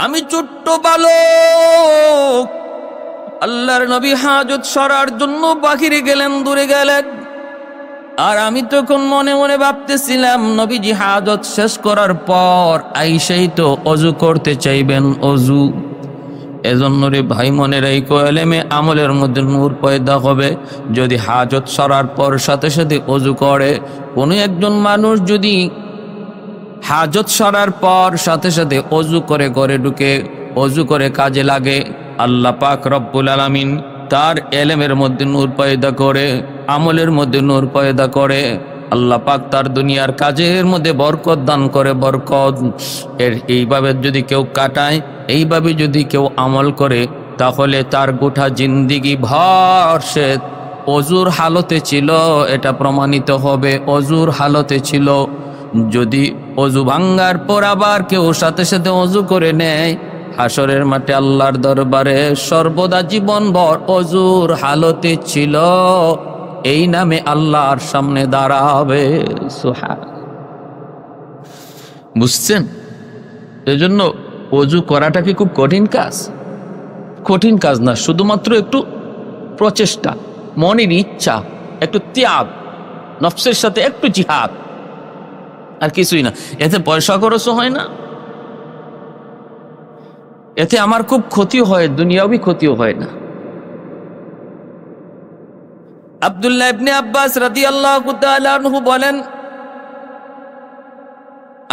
আমি ছোট্ট বালক। আল্লাহর নবী হাজত সরার জন্য বাহিরে গেলেন, দূরে গেলেন। আর আমি তখন মনে মনে ভাবতেছিলাম, নবীজি হাজত শেষ করার পর আইসাই তো অজু করতে চাইবেন, অজু। এজন্য রে ভাই মনের এই কোয়েলেমে আমলের মধ্যে নূর পয়দা হবে। যদি হাজত সরার পর সাথে সাথে অজু করে, কোনো একজন মানুষ যদি হাজত সরার পর সাথে সাথে অজু করে ঘরে ঢুকে, অজু করে কাজে লাগে, আল্লাহ পাক রব্বুল আলামিন তার এলেমের মধ্যে নূর পয়দা করে, আমলের মধ্যে নূর পয়দা করে। আল্লাহ পাক তার দুনিয়ার কাজের মধ্যে বরকত দান করে, বরকত। এইভাবে যদি কেউ কাটায়, এইভাবে যদি কেউ আমল করে, তাহলে তার গোটা জিন্দিগি ভর সে অজুর হালতে ছিল, এটা প্রমাণিত হবে অজুর হালতে ছিল। যদি অজু ভাঙ্গার পর আবার কেউ সাথে সাথে অজু করে নেয়, হাসরের মাঠে আল্লাহর দরবারে সর্বদা জীবনভর অজুর হালতে ছিল, এই নামে আল্লাহর সামনে দাঁড়াবে। বুঝছেন? এজন্য অজু করাটা কি খুব কঠিন কাজ? কঠিন কাজ না, শুধুমাত্র একটু প্রচেষ্টা, মনের ইচ্ছা, একটু ত্যাগ, নফসের সাথে একটু জিহাদ, আর কিছুই না। এতে পয়সা খরচও হয় না, এতে আমার খুব ক্ষতি হয়, দুনিয়াবি ক্ষতিও হয় না। আব্দুল্লাহ ইবনে আব্বাস রাদিয়াল্লাহু তাআলা আনহু বলেন,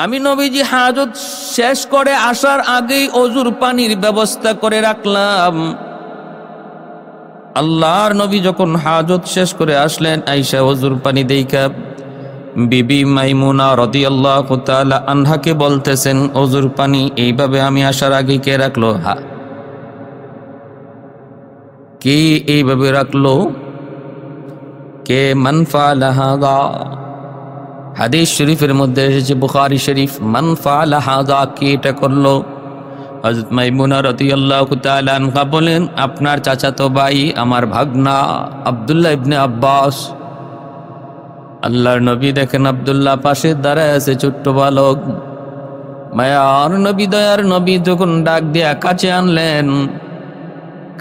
আমি নবীজি হাজত শেষ করে আসার আগেই অজুর পানির ব্যবস্থা করে রাখলাম। আল্লাহর নবী যখন হাজত শেষ করে আসলেন, আয়েশা অজুর পানি দেইখা বিবি মাইমুনা রাদিয়াল্লাহু তাআলা আনহাকে বলতেছেন, অজুর পানি এইভাবে আমি আসার আগে কে রাখলো? কে এইভাবে রাখলো? কে? মান ফাআলা হাযা। হাদিস শরীফের মধ্যে এসেছে, বুখারী শরীফ, মান ফাআলা হাযা, কে এটা করলো? হযরত মাইমুনা রাদিয়াল্লাহু তাআলা আনহা বলেন, আপনার চাচাতো ভাই, আমার ভাগনা আব্দুল্লাহ ইবনে আব্বাস। আল্লাহর নবী দেখেন আব্দুল্লাহ পাশে দাঁড়ায় আছে, ছোট্ট বালক। মায়ার নবী, দয়ার নবী যখন ডাক দিয়া কাছে আনলেন,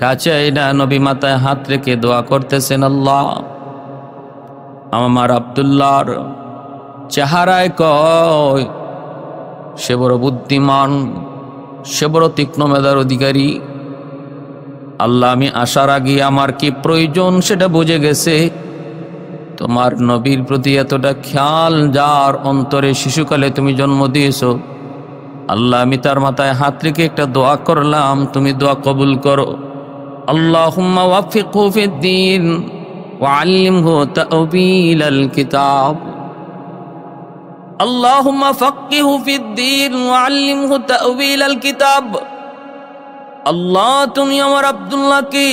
কাছে এনা নবী মাথায় হাত রেখে দোয়া করতেছেন, আল্লাহ আমার আব্দুল্লাহর চেহারায় কয় সে বড় বুদ্ধিমান, সে বড় তীক্ষ্ণ মেধার অধিকারী। আল্লাহ, আমি আসার আগে আমার কি প্রয়োজন সেটা বুঝে গেছে। তোমার নবীর প্রতি এতটা খেয়াল যার অন্তরে শিশুকালে তুমি জন্ম দিয়েছো, আল্লাহ আমি তার মাথায় হাত রেখে একটা দোয়া করলাম, তুমি দোয়া কবুল করো। আল্লাহুম্মা ওয়াফিকহু ফিদ্দীন ওয়া আল্লিমহু তা'ওয়ীলাল কিতাব। আল্লাহুম্মা ফাক্কিহু ফিদ্দীন ওয়া আল্লিমহু তা'ওয়ীলাল কিতাব। আল্লাহ, তুমি আমার আব্দুল্লাহকে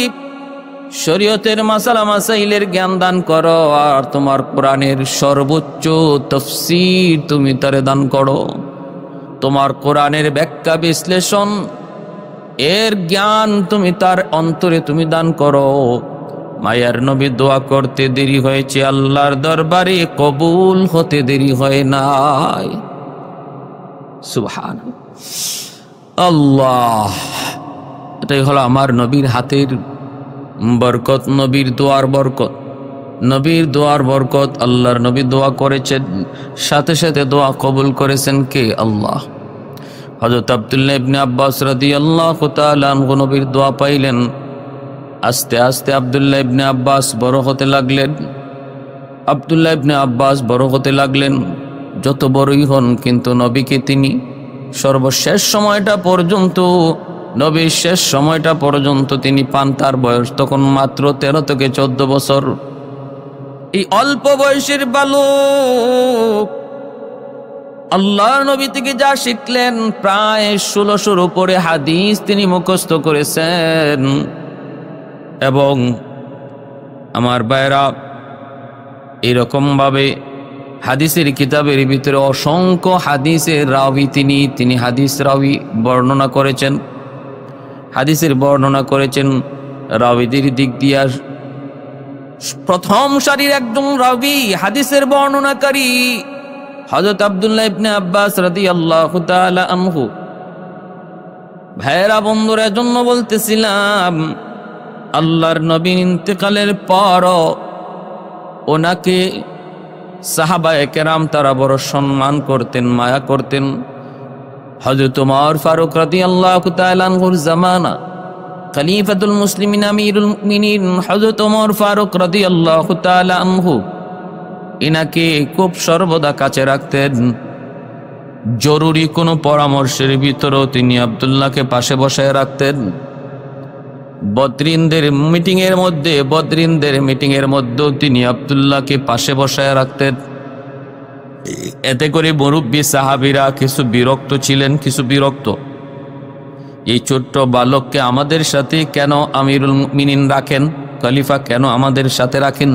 শরীয়তের মাসালা মাসাইলের জ্ঞান দান করো, আর তোমার কোরআনের সর্বোচ্চ তাফসীর তুমি তারে দান করো। তোমার কোরআনের ব্যাখ্যা বিশ্লেষণ এর জ্ঞান তুমি তার অন্তরে তুমি দান করো। মায়ার নবী দোয়া করতে দেরি হয়েছে, আল্লাহর দরবারে কবুল হতে দেরি হয় নাই। সুবহানাল্লাহ। আল্লাহ, এটাই হলো আমার নবীর হাতের বরকত, নবীর দোয়ার বরকত, নবীর দোয়ার বরকত। আল্লাহর নবী দোয়া করেছেন, সাথে সাথে দোয়া কবুল করেছেন কে? আল্লাহ। হযরত আব্দুল্লাহ ইবনে আব্বাস রাদিয়াল্লাহু তাআলা আনহু নবীর দোয়া পাইলেন। আস্তে আস্তে আব্দুল্লাহ ইবনে আব্বাস বড় হতে লাগলেন। আব্দুল্লাহ ইবনে আব্বাস বড় হতে লাগলেন। যত বড়ই হন, কিন্তু নবীকে তিনি সর্বশেষ সময়টা পর্যন্ত, নবীর শেষ সময়টা পর্যন্ত তিনি পান। তার বয়স তখন মাত্র 13 থেকে 14 বছর। এই অল্প বয়সের বালক আল্লাহর নবী থেকে যা শিখলেন, প্রায় 1600-র উপরে হাদিস তিনি মুখস্থ করেছেন। এবং আমার ভাইরা, এরকম ভাবে হাদিসের কিতাবের ভিতরে অসংখ্য হাদিসের রাবি তিনি হাদিস রাবি বর্ণনা করেছেন, হাদিসের বর্ণনা করেছেন। রাবিদের দিক দিয়ে প্রথম সারির একজন রাবি, হাদিসের বর্ণনাকারী হযরত আব্দুল্লাহ ইবনে আব্বাস রাদিয়াল্লাহু তাআলা আনহু। ভাইয়েরা বন্ধুরা, জন্য বলতেছিলাম আল্লাহর নবীর ইন্তেকালের পর ওনাকে সাহাবায়ে কেরাম তারা বড় সম্মান করতেন, মায়া করতেন। হযরত ওমর ফারুক রাদিয়াল্লাহু তাআলা আনহুর জামানা খলিফাতুল মুসলিমিন আমিরুল মুমিনিন হযরত ওমর ফারুক রাদিয়াল্লাহু তাআলা আনহু ইনাকে খুব সর্বদা কাছে রাখতেন। জরুরি কোনো পরামর্শের ভিতরেও তিনি আব্দুল্লাহকে পাশে বসায় রাখতেন। বদরিনদের মিটিংয়ের মধ্যেও তিনি আব্দুল্লাহকে পাশে বসায় রাখতেন। এতে করে মুরব্বী সাহাবীরা কিছু বিরক্ত এই ছোট্ট বালককে আমাদের সাথে কেন আমিরুল মুমিনিন রাখেন, খলিফা কেন আমাদের সাথে রাখেন।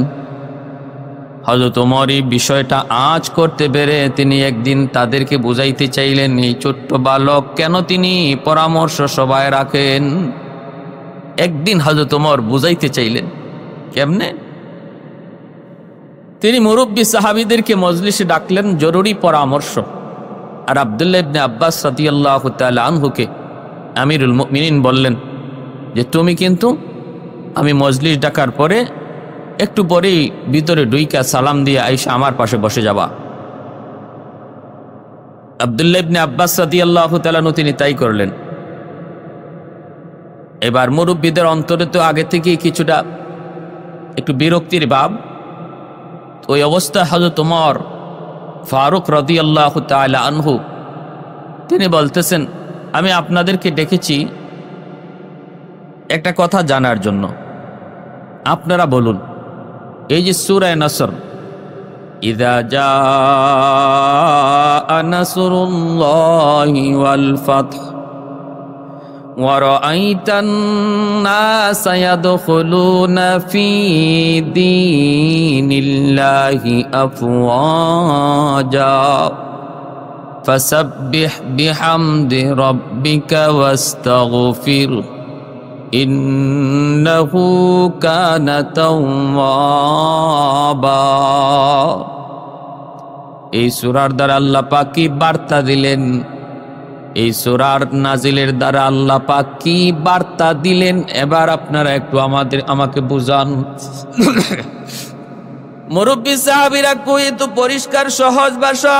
হযরত ওমর এই বিষয়টা আঁচ করতে পেরে তিনি একদিন তাদেরকে বুঝাইতে চাইলেন এই ছোট্ট বালক কেন তিনি পরামর্শ সভায় রাখেন। একদিন হযরত ওমর বুঝাইতে চাইলেন। কেমনে? তিনি মুরব্বী সাহাবীদেরকে মজলিসে ডাকলেন, জরুরি পরামর্শ। আর আব্দুল্লাহ ইবনে আব্বাস রাদিয়াল্লাহু তাআলা আনহুকে আমিরুল মুমিনিন বললেন যে তুমি কিন্তু আমি মজলিস ডাকার পরে একটু পরেই ভিতরে ঢুইকা সালাম দিয়ে আয়েশা আমার পাশে বসে যাবা। আব্দুল্লাহ ইবনে আব্বাস রাদিয়াল্লাহু তাআলা আনহু তিনি তাই করলেন। এবার মুরব্বীদের অন্তরে তো আগে থেকেই কিছুটা একটু বিরক্তির ভাব। ওই অবস্থা হযরত ওমর ফারুক রাদিয়াল্লাহু তাআলা আনহু তিনি বলতেছেন আমি আপনাদেরকে ডেকেছি একটা কথা জানার জন্য। আপনারা বলুন, এই যে সূরা নসর, ইযা জাআ নাসরুল্লাহি ওয়াল ফাতহ ওয়া রাআইতান নাসা ইয়াদখুলুনা ফি দীনিল্লাহি আফওয়াজা ফাসাব্বিহ বিহামদি রাব্বিকা ওয়াস্তাগফির ইন্নাহু কানা তাওয়াবা। এই সূরার দ্বারা আল্লাহ পাক কি বার্তা দিলেন? এই সূরার নাজিলের দ্বারা আল্লাহ পাক কি বার্তা দিলেন? এবার আপনারা একটু আমাকে বুঝান। মুরব্বী সাহাবীরা কই তো পরিষ্কার সহজ ভাষা।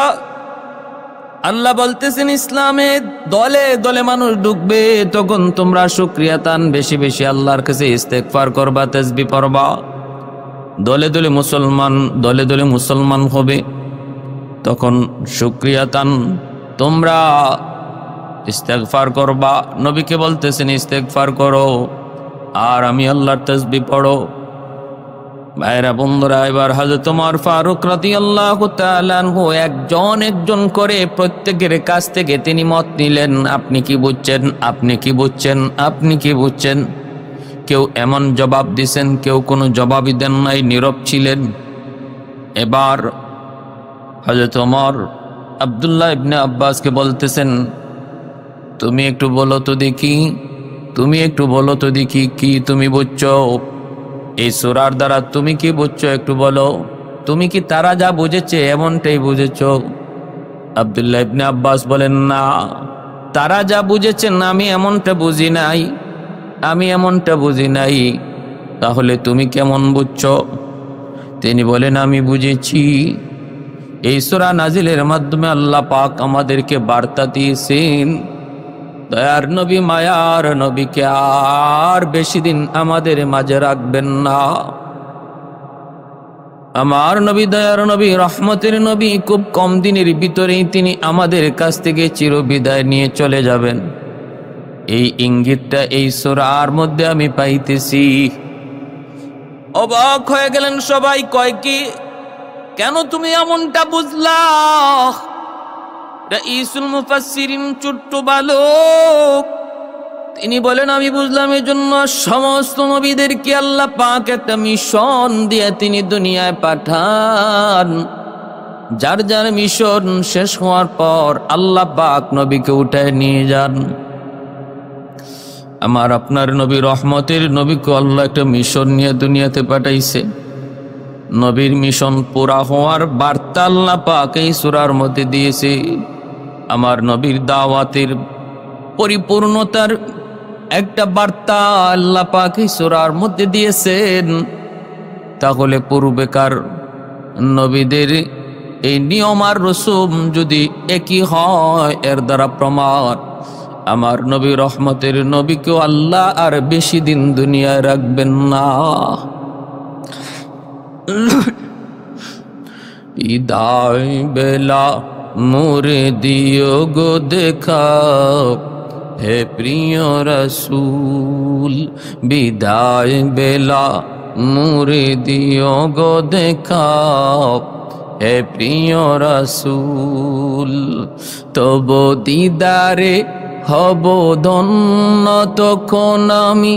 আল্লাহ বলতেছেন ইসলামে দলে দলে মানুষ ঢুকবে, তখন তোমরা শুকরিয়া তান বেশি বেশি আল্লাহর কাছে ইস্তেগফার করবা, তাসবিহ পড়বা। দলে দলে মুসলমান হবে, তখন শুকরিয়া তান তোমরা ইস্তেগফার করবা। নবীকে বলতেছেন ইস্তেগফার করো আর আমি আল্লাহর তাসবিহ পড়ো। ভাইরা বন্ধুরা, এবার হযরত ওমর ফারুক রাদিয়াল্লাহু তাআলা আনহু একজন করে প্রত্যেকের কাছ থেকে তিনি মত নিলেন। আপনি কি বুঝছেন? কেউ এমন জবাব দিছেন, কেউ কোনো জবাবই দেন নাই, নীরব ছিলেন। এবার হযরত ওমর আব্দুল্লাহ ইবনে আব্বাসকে বলতেছেন তুমি একটু বলো তো দেখি কি তুমি বুঝছো এই সূরার দ্বারা, তুমি কি বুঝছো একটু বলো। তুমি কি তারা যা বুঝেছে এমনটাই বুঝেছো? আব্দুল্লাহ ইবনে আব্বাস বলেন না, তারা যা বুঝেছেন আমি এমনটা বুঝি নাই। তাহলে তুমি কেমন বুঝছো? তিনি বলেন আমি বুঝেছি, এই সূরা নাজিলের মাধ্যমে আল্লাহ পাক আমাদেরকে বার্তা দিয়েছেন দয়ার নবী মায়ার নবীকে আর বেশি দিন আমাদের মাঝে রাখবেন না। আমার নবী দয়ার নবী রহমতের নবী খুব কম দিনের ভিতরেই তিনি আমাদের কাছ থেকে চিরবিদায় নিয়ে চলে যাবেন। এই ইঙ্গিতটা এই সূরার মধ্যে আমি পাইতেছি। অবাক হয়ে গেলেন সবাই। কয় কি, কেন তুমি এমনটা বুঝলা? রাইসুল মুফাসসিরিন ছোট্ট বালক তিনি বলেন আমি বুঝলাম এই জন্য সমস্ত নবীদেরকে আল্লাহ পাক একটা মিশন দিয়ে তিনি দুনিয়ায় পাঠান। যার যার মিশন শেষ হওয়ার পর আল্লাহ পাক নবীকে উঠায় নিয়ে যান। আমার আপনার নবী রহমতের নবীকে আল্লাহ একটা মিশন নিয়ে দুনিয়াতে পাঠাইছে। নবীর মিশন পুরা হওয়ার বার্তা আল্লাহ পাক এই সূরার মধ্যে দিয়েছে। আমার নবীর দাওয়াতের পরিপূর্ণতার একটা বার্তা আল্লাহ পাক এই সূরার মধ্যে দিয়েছেন। তাহলে পূর্বেকার নবীদের এই নিয়ম আর রসুম যদি একই হয়, এর দ্বারা প্রমাণ আমার নবী রহমতের নবীকেও আল্লাহ আর বেশি দিন দুনিয়ায় রাখবেন না। বিদায় বেলা মোরে দিও গো দেখা, হে প্রিয় রসূল। বিদায় বেলা মোরে দিও গো দেখা, হে প্রিয় রসূল। তব দিদারে হব ধন্য তখন আমি,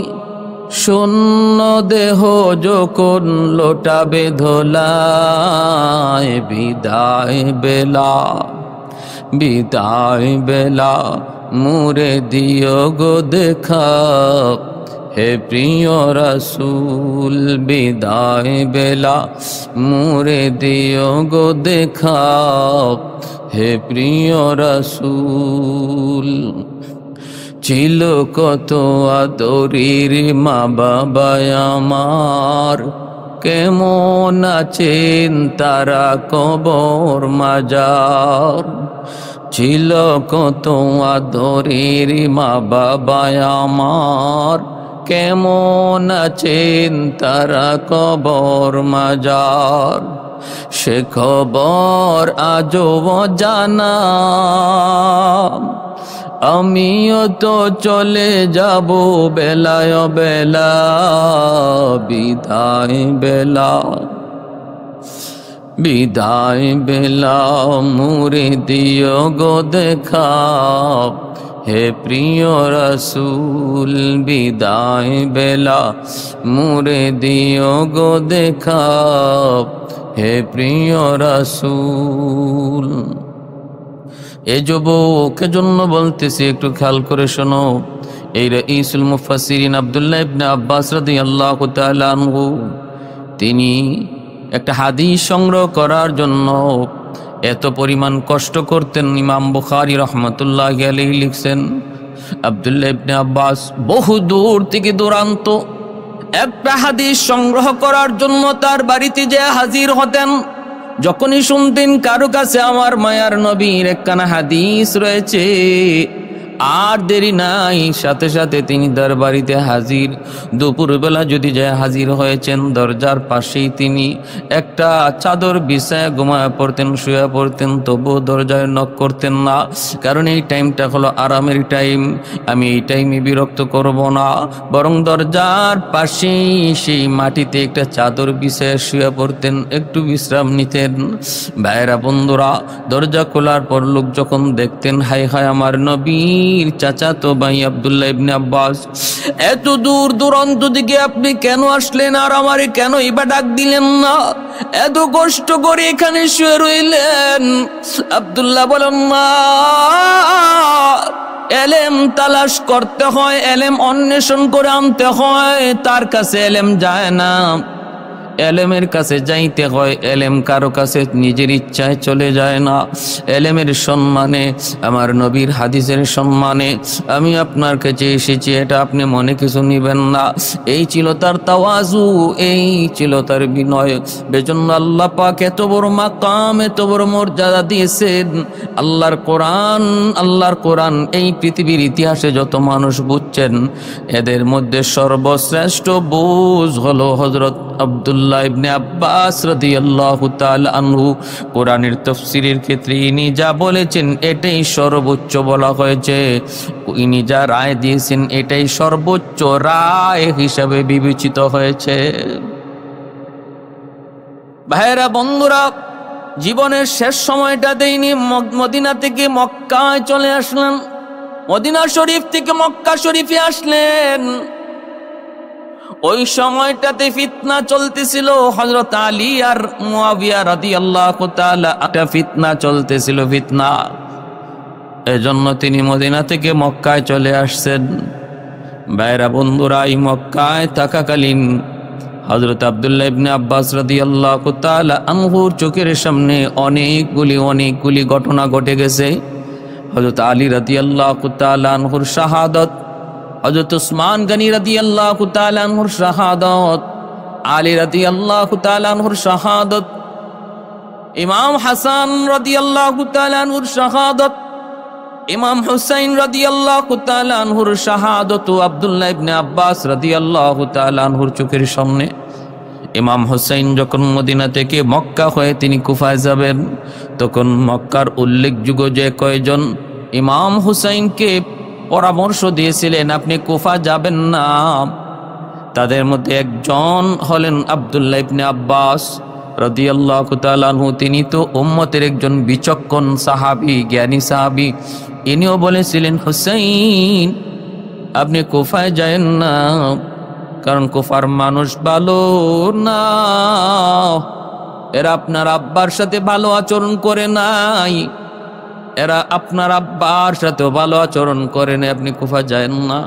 শূন্য দেহ যখন লোটাবে ধোলায়। বিদায় বেলা, বিদায় বেলা মোরে দিও গো দেখা, হে প্রিয় রসূল। বিদায় বেলা মোরে দিও গো দেখা, হে প্রিয় রসূল। ছিল কত আদরের মা বাবা আমার, কেমন আছেন তারা কবর মাজার। ছিল কত আদরের মা বাবা আমার, কেমন আছেন তারা কবর মাজার। সে খবর আজও জানা, আমিও তো চলে যাব বেলায় বেলা। বিদায় বেলা, বিদায় বেলা মোরে দিও গো দেখা, হে প্রিয় রসূল। বিদায় বেলা মোরে দিও গো দেখা, হে প্রিয় রসূল। এই যুবক জন্য বলতেছি, একটু খেয়াল করে শোনো। এই রাইসুল মুফাসসিরিন আব্দুল্লাহ ইবনে আব্বাস রাদিয়াল্লাহু তাআলা আনহু, তিনি একটা হাদিস সংগ্রহ করার জন্য এত পরিমাণ কষ্ট করতেন। ইমাম বুখারী রহমাতুল্লাহি আলাইহি লিখছেন, আব্দুল্লাহ ইবনে আব্বাস বহু দূর থেকে দূরান্ত একটা হাদিস সংগ্রহ করার জন্য তার বাড়িতে যে হাজির হতেন। যখনই শুনতেন কারো কাছে আমার মায়ার নবীর একখানা হাদিস রয়েছে, আর দেরি নাই, সাথে সাথে তিনি তার বাড়িতে হাজির। দুপুরবেলা যদি যায় হাজির হয়েছেন, দরজার পাশেই তিনি একটা চাদর বিছায় ঘুমায় পড়তেন, শুয়ে পড়তেন, তবুও দরজায় নক করতেন না, কারণ এই টাইমটা হলো আরামের টাইম। আমি এই টাইমে বিরক্ত করব না, বরং দরজার পাশেই সেই মাটিতে একটা চাদর বিছায় শুয়ে পড়তেন, একটু বিশ্রাম নিতেন। ভাইরা বন্ধুরা, দরজা খোলার পর লোক যখন দেখতেন, হায় হায় আমার নবী চাচাতো ভাই আব্দুল্লাহ ইবনে আব্বাস, এত দূর দূরান্ত থেকে আপনি কেন আসলেন, আর আমারে কেন ইবা ডাক দিলেন না, এত কষ্ট করে এখানে শুয়ে রইলেন? আব্দুল্লাহ বলেন, মা, এলেম তালাশ করতে হয়, এলেম অন্বেষণ করে আনতে হয়, তার কাছে এলেম যায় না, এলেমের কাছে যাইতে হয়। এলেম কারো কাছে নিজের ইচ্ছায় চলে যায় না। এলেমের সম্মানে, আমার নবীর হাদিসের সম্মানে আমি আপনার কাছে এসেছি, এটা আপনি মনে কিছু নিবেন না। এই ছিল তার তাওয়াজু, এই ছিল তার বিনয়। বেজন্য আল্লাহ পাক এত বড় মাকাম, এত বড় মর্যাদা দিয়েছেন। আল্লাহর কোরআন, আল্লাহর কোরআন এই পৃথিবীর ইতিহাসে যত মানুষ বুঝছেন, এদের মধ্যে সর্বশ্রেষ্ঠ বুঝ হলো হযরত আব্দুল্লাহ ইবনে আব্বাস রাদিয়াল্লাহু তাআলা আনহু। কোরআনের তাফসীরের ক্ষেত্রে ইনি যা বলেছেন এটাই সর্বোচ্চ বলা হয়েছে, ইনি যা রায় দিয়েছেন এটাই সর্বোচ্চ রায় হিসাবে বিবেচিত হয়েছে। ভাইরা বন্ধুরা, জীবনের শেষ সময়টাতে ইনি মদিনা থেকে মক্কায় চলে আসলেন, মদিনা শরীফ থেকে মক্কা শরীফে আসলেন। ওই সময়টাতে ফিতনা চলতেছিল, হযরত আলী আর মুয়াবিয়া রাদিয়াল্লাহু তাআলা একটা ফিতনা চলতেছিল, ফিতনা। এজন্য তিনি মদিনা থেকে মক্কায় চলে আসছেন। ভাইরা বন্ধুরা, এই মক্কায় থাকাকালীন হযরত আব্দুল্লাহ ইবনে আব্বাস রাদিয়াল্লাহু তাআলা আনহুর চোখের সামনে অনেকগুলি ঘটনা ঘটে গেছে। হযরত আলী রাদিয়াল্লাহু তাআলা আনহুর শাহাদাত, হযরত উসমান গনি রাদিয়াল্লাহু তাআলা আনহুর শাহাদাত, আলী রাদিয়াল্লাহু তাআলা আনহুর শাহাদাত, ইমাম হাসান রাদিয়াল্লাহু তাআলা আনহুর শাহাদাত, ইমাম হুসাইন রাদিয়াল্লাহু তাআলা আনহুর শাহাদাত, আব্দুল্লাহ ইবনে আব্বাস রাদিয়াল্লাহু তাআলা আনহুর চোখের সামনে ইমাম হুসাইন যখন মদিনা থেকে মক্কা হয়ে তিনি কুফায় যাবেন, তখন মক্কার উল্লেখযোগ্য যে কয়জন ইমাম হুসাইনকে পরামর্শ দিয়েছিলেন আপনি কুফা যাবেন না, তাদের মধ্যে একজন হলেন আব্দুল্লাহ ইবনে আব্বাস রাদিয়াল্লাহু তাআলা আনহু। তিনি তো উম্মতের একজন বিচক্ষণ সাহাবী, জ্ঞানী সাহাবী। ইনিও বলেছিলেন, হুসাইন আপনি কুফায় যায়েন না, কারণ কুফার মানুষ ভালো না, এরা আপনার আব্বার সাথে ভালো আচরণ করে নাই, এরা আপনার আব্বার সাথেও ভালো আচরণ করে নাই, আপনি কুফা যায়েন না।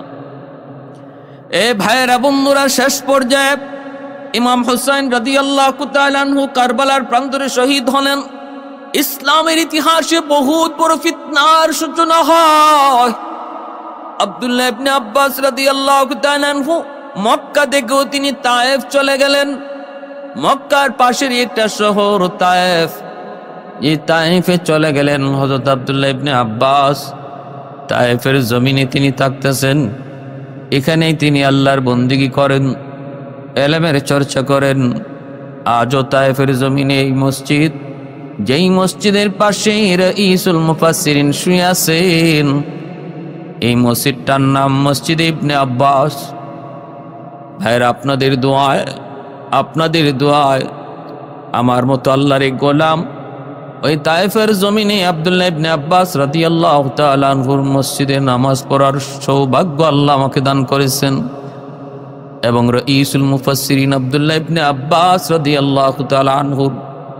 এ ভাইয়েরা বন্ধুরা, শেষ পর্যায়ে ইমাম হুসাইন রাদিয়াল্লাহু তাআলা আনহু কারবালার প্রান্তরে শহীদ হলেন। ইসলামের ইতিহাসে বহুত বড় ফিতনার সূচনা হয়। আব্দুল্লাহ ইবনে আব্বাস রাদিয়াল্লাহু তাআলা আনহু মক্কা থেকেও তিনি তায়েফ চলে গেলেন। মক্কার পাশের একটা শহর তায়েফ, এই তায়েফে চলে গেলেন হযরত আব্দুল্লাহ ইবনে আব্বাস। তায়েফের জমিনে তিনি থাকতেছেন, এখানেই তিনি আল্লাহর বন্দেগী করেন, ইলমের চর্চা করেন। আজও তায়েফের জমিনে এই মসজিদ, যেই মসজিদের পাশে রাইসুল মুফাসসিরিন শুয়ে আছেন, এই মসজিদটার নাম মসজিদ ইবনে আব্বাস। ভাইরা, আপনাদের দোয়ায় আমার মতো আল্লাহর এক গোলাম ওই তায়েফের জমিনে আব্দুল্লাহ ইবনে আব্বাস রাদিয়াল্লাহু তাআলা আনহুর মসজিদে নামাজ পড়ার সৌভাগ্য আল্লাহ আমাকে দান করেছেন, এবং রাইসুল মুফাসসিরিন আব্দুল্লাহ ইবনে আব্বাস রাদিয়াল্লাহু তাআলা আনহুর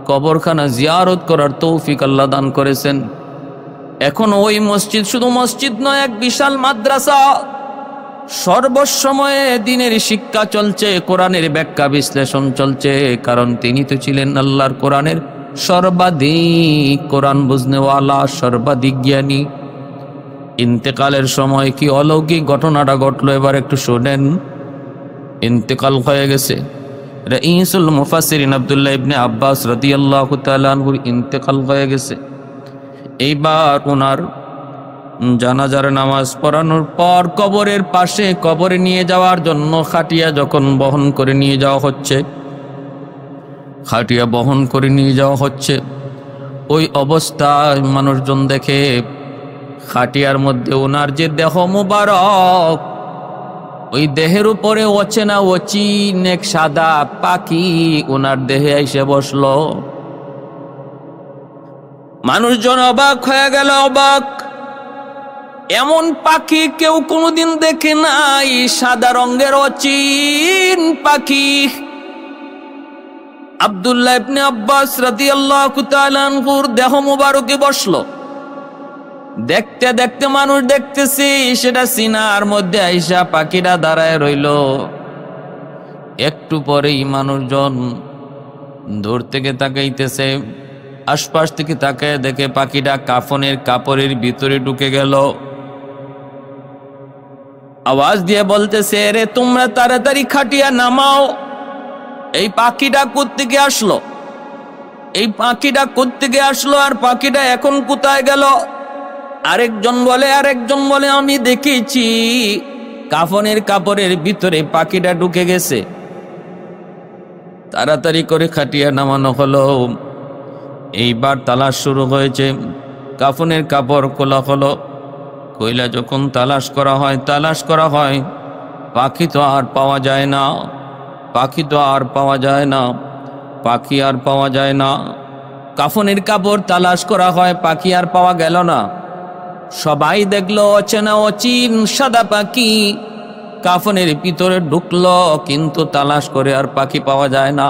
কবরখানা জিয়ারত করার তৌফিক আল্লাহ দান করেছেন। এখন ওই মসজিদ শুধু মসজিদ নয়, এক বিশাল মাদ্রাসা। সর্বসময়ে দিনের শিক্ষা চলছে, কোরআনের ব্যাখ্যা বিশ্লেষণ চলছে, কারণ তিনি তো ছিলেন আল্লাহর কোরআনের সর্বাধিক কোরআন বুঝনেওয়ালা, সর্বাধিক জ্ঞানী। ইন্তেকালের সময় কি অলৌকিক ঘটনাটা ঘটলো এবার একটু শোনেন। ইন্তেকাল হয়ে গেছে, রাইসুল মুফাসসিরিন আব্দুল্লাহ ইবনে আব্বাস রাদিয়াল্লাহু তাআলা আনহুর ইন্তেকাল হয়ে গেছে। এইবার ওনার জানাজার নামাজ পড়ানোর পর কবরের পাশে কবরে নিয়ে যাওয়ার জন্য খাটিয়া যখন বহন করে নিয়ে যাওয়া হচ্ছে, খাটিয়া বহন করে নিয়ে যাওয়া হচ্ছে, ওই অবস্থায় মানুষজন দেখে খাটিয়ার মধ্যে ওনার যে দেহ মুবারক, ওই দেহের উপরে অচেনা অচিন এক সাদা পাখি ওনার দেহে এসে বসলো। মানুষজন অবাক হয়ে গেল, অবাক। এমন পাখি কেউ কোনোদিন দেখে নাই, সাদা রঙের অচিন পাখি। আব্দুল্লাহ ইবনে আব্বাস রাদিয়াল্লাহু তাআলা আনহুর দেহ মুবারকে বসলো। দেখতে দেখতে মানুষ দেখতেছি, সেটা সিনার মধ্যে আইসা পাখিটা দাঁড়ায় রইল। একটু পরেই মানুষজন দূর থেকে তাকাইতেছে, আশপাশ থেকে তাকায় দেখে পাখিটা কাফনের কাপড়ের ভিতরে ঢুকে গেল। আওয়াজ দিয়ে বলতেছে, রে তোমরা তাড়াতাড়ি খাটিয়া নামাও, এই পাখিটা কোত্থেকে আসলো, এই পাখিটা কোত্থেকে আসলো, আর পাখিটা এখন কোথায় গেল? আরেকজন বলে আমি দেখেছি কাফনের কাপড়ের ভিতরে পাখিটা ঢুকে গেছে। তাড়াতাড়ি করে খাটিয়া নামানো হলো। এইবার তালাশ শুরু হয়েছে, কাফনের কাপড় খোলা হলো। কইলা যখন তালাশ করা হয়, পাখি তো আর পাওয়া যায় না, পাখি আর পাওয়া যায় না। কাফনের কাপড় তালাশ করা হয়, পাখি আর পাওয়া গেল না। সবাই দেখলো অচেনা অচিন সাদা পাখি কাফনের ভিতরে ঢুকলো, কিন্তু তালাশ করে আর পাখি পাওয়া যায় না।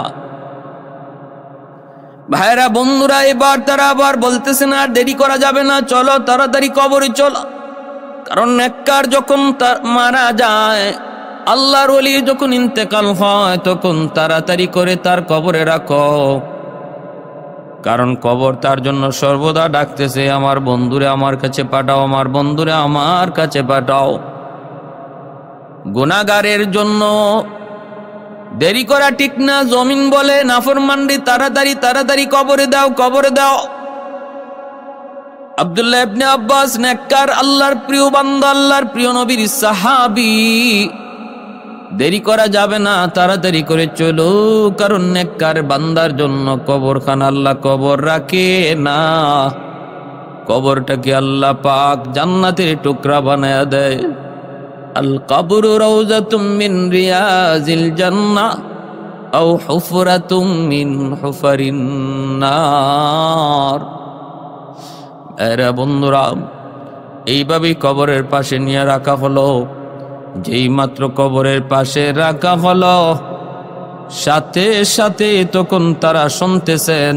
ভাইরা বন্ধুরা, এবার তারা আবার বলতেছে না আর দেরি করা যাবে না, চলো তাড়াতাড়ি কবরে চলো। কারণ নেককার যখন মারা যায়, আল্লাহর ওলি যখন ইন্তেকাল হয়, তখন তাড়াতাড়ি করে তার কবরে রাখো। কারণ কবর তার জন্য সর্বদা ডাকতেছে, আমার বন্ধুরে আমার কাছে পাঠাও, আমার বন্ধুরে আমার কাছে পাঠাও। গুনাহগারের জন্য দেরি করা ঠিক না। জমিন বলে নাফরমানরে তাড়াতাড়ি তাড়াতাড়ি কবরে দাও, কবরে দাও। আব্দুল্লাহ ইবনে আব্বাস নেককার, আল্লাহর প্রিয় বান্দা, আল্লাহর প্রিয় নবীর সাহাবী, দেরি করা যাবে না, তাড়াতাড়ি করে চলো, কারণ নেককার বান্দার জন্য কবরখানা আল্লাহ কবর রাখে না, কবরটাকে আল্লাহ পাক জান্নাতের টুকরা বানায়া দেয়। আল কবরু রাউযাতুম মিন রিয়াজিল জান্নাহ আও হুফরাতুম মিন হুফারিন নার। এরা বন্ধুরা, এইভাবেই কবরের পাশে নিয়ে রাখা হলো। যেই মাত্র কবরের পাশে রাখা হলো, সাথে সাথে তখন তারা শুনতেছেন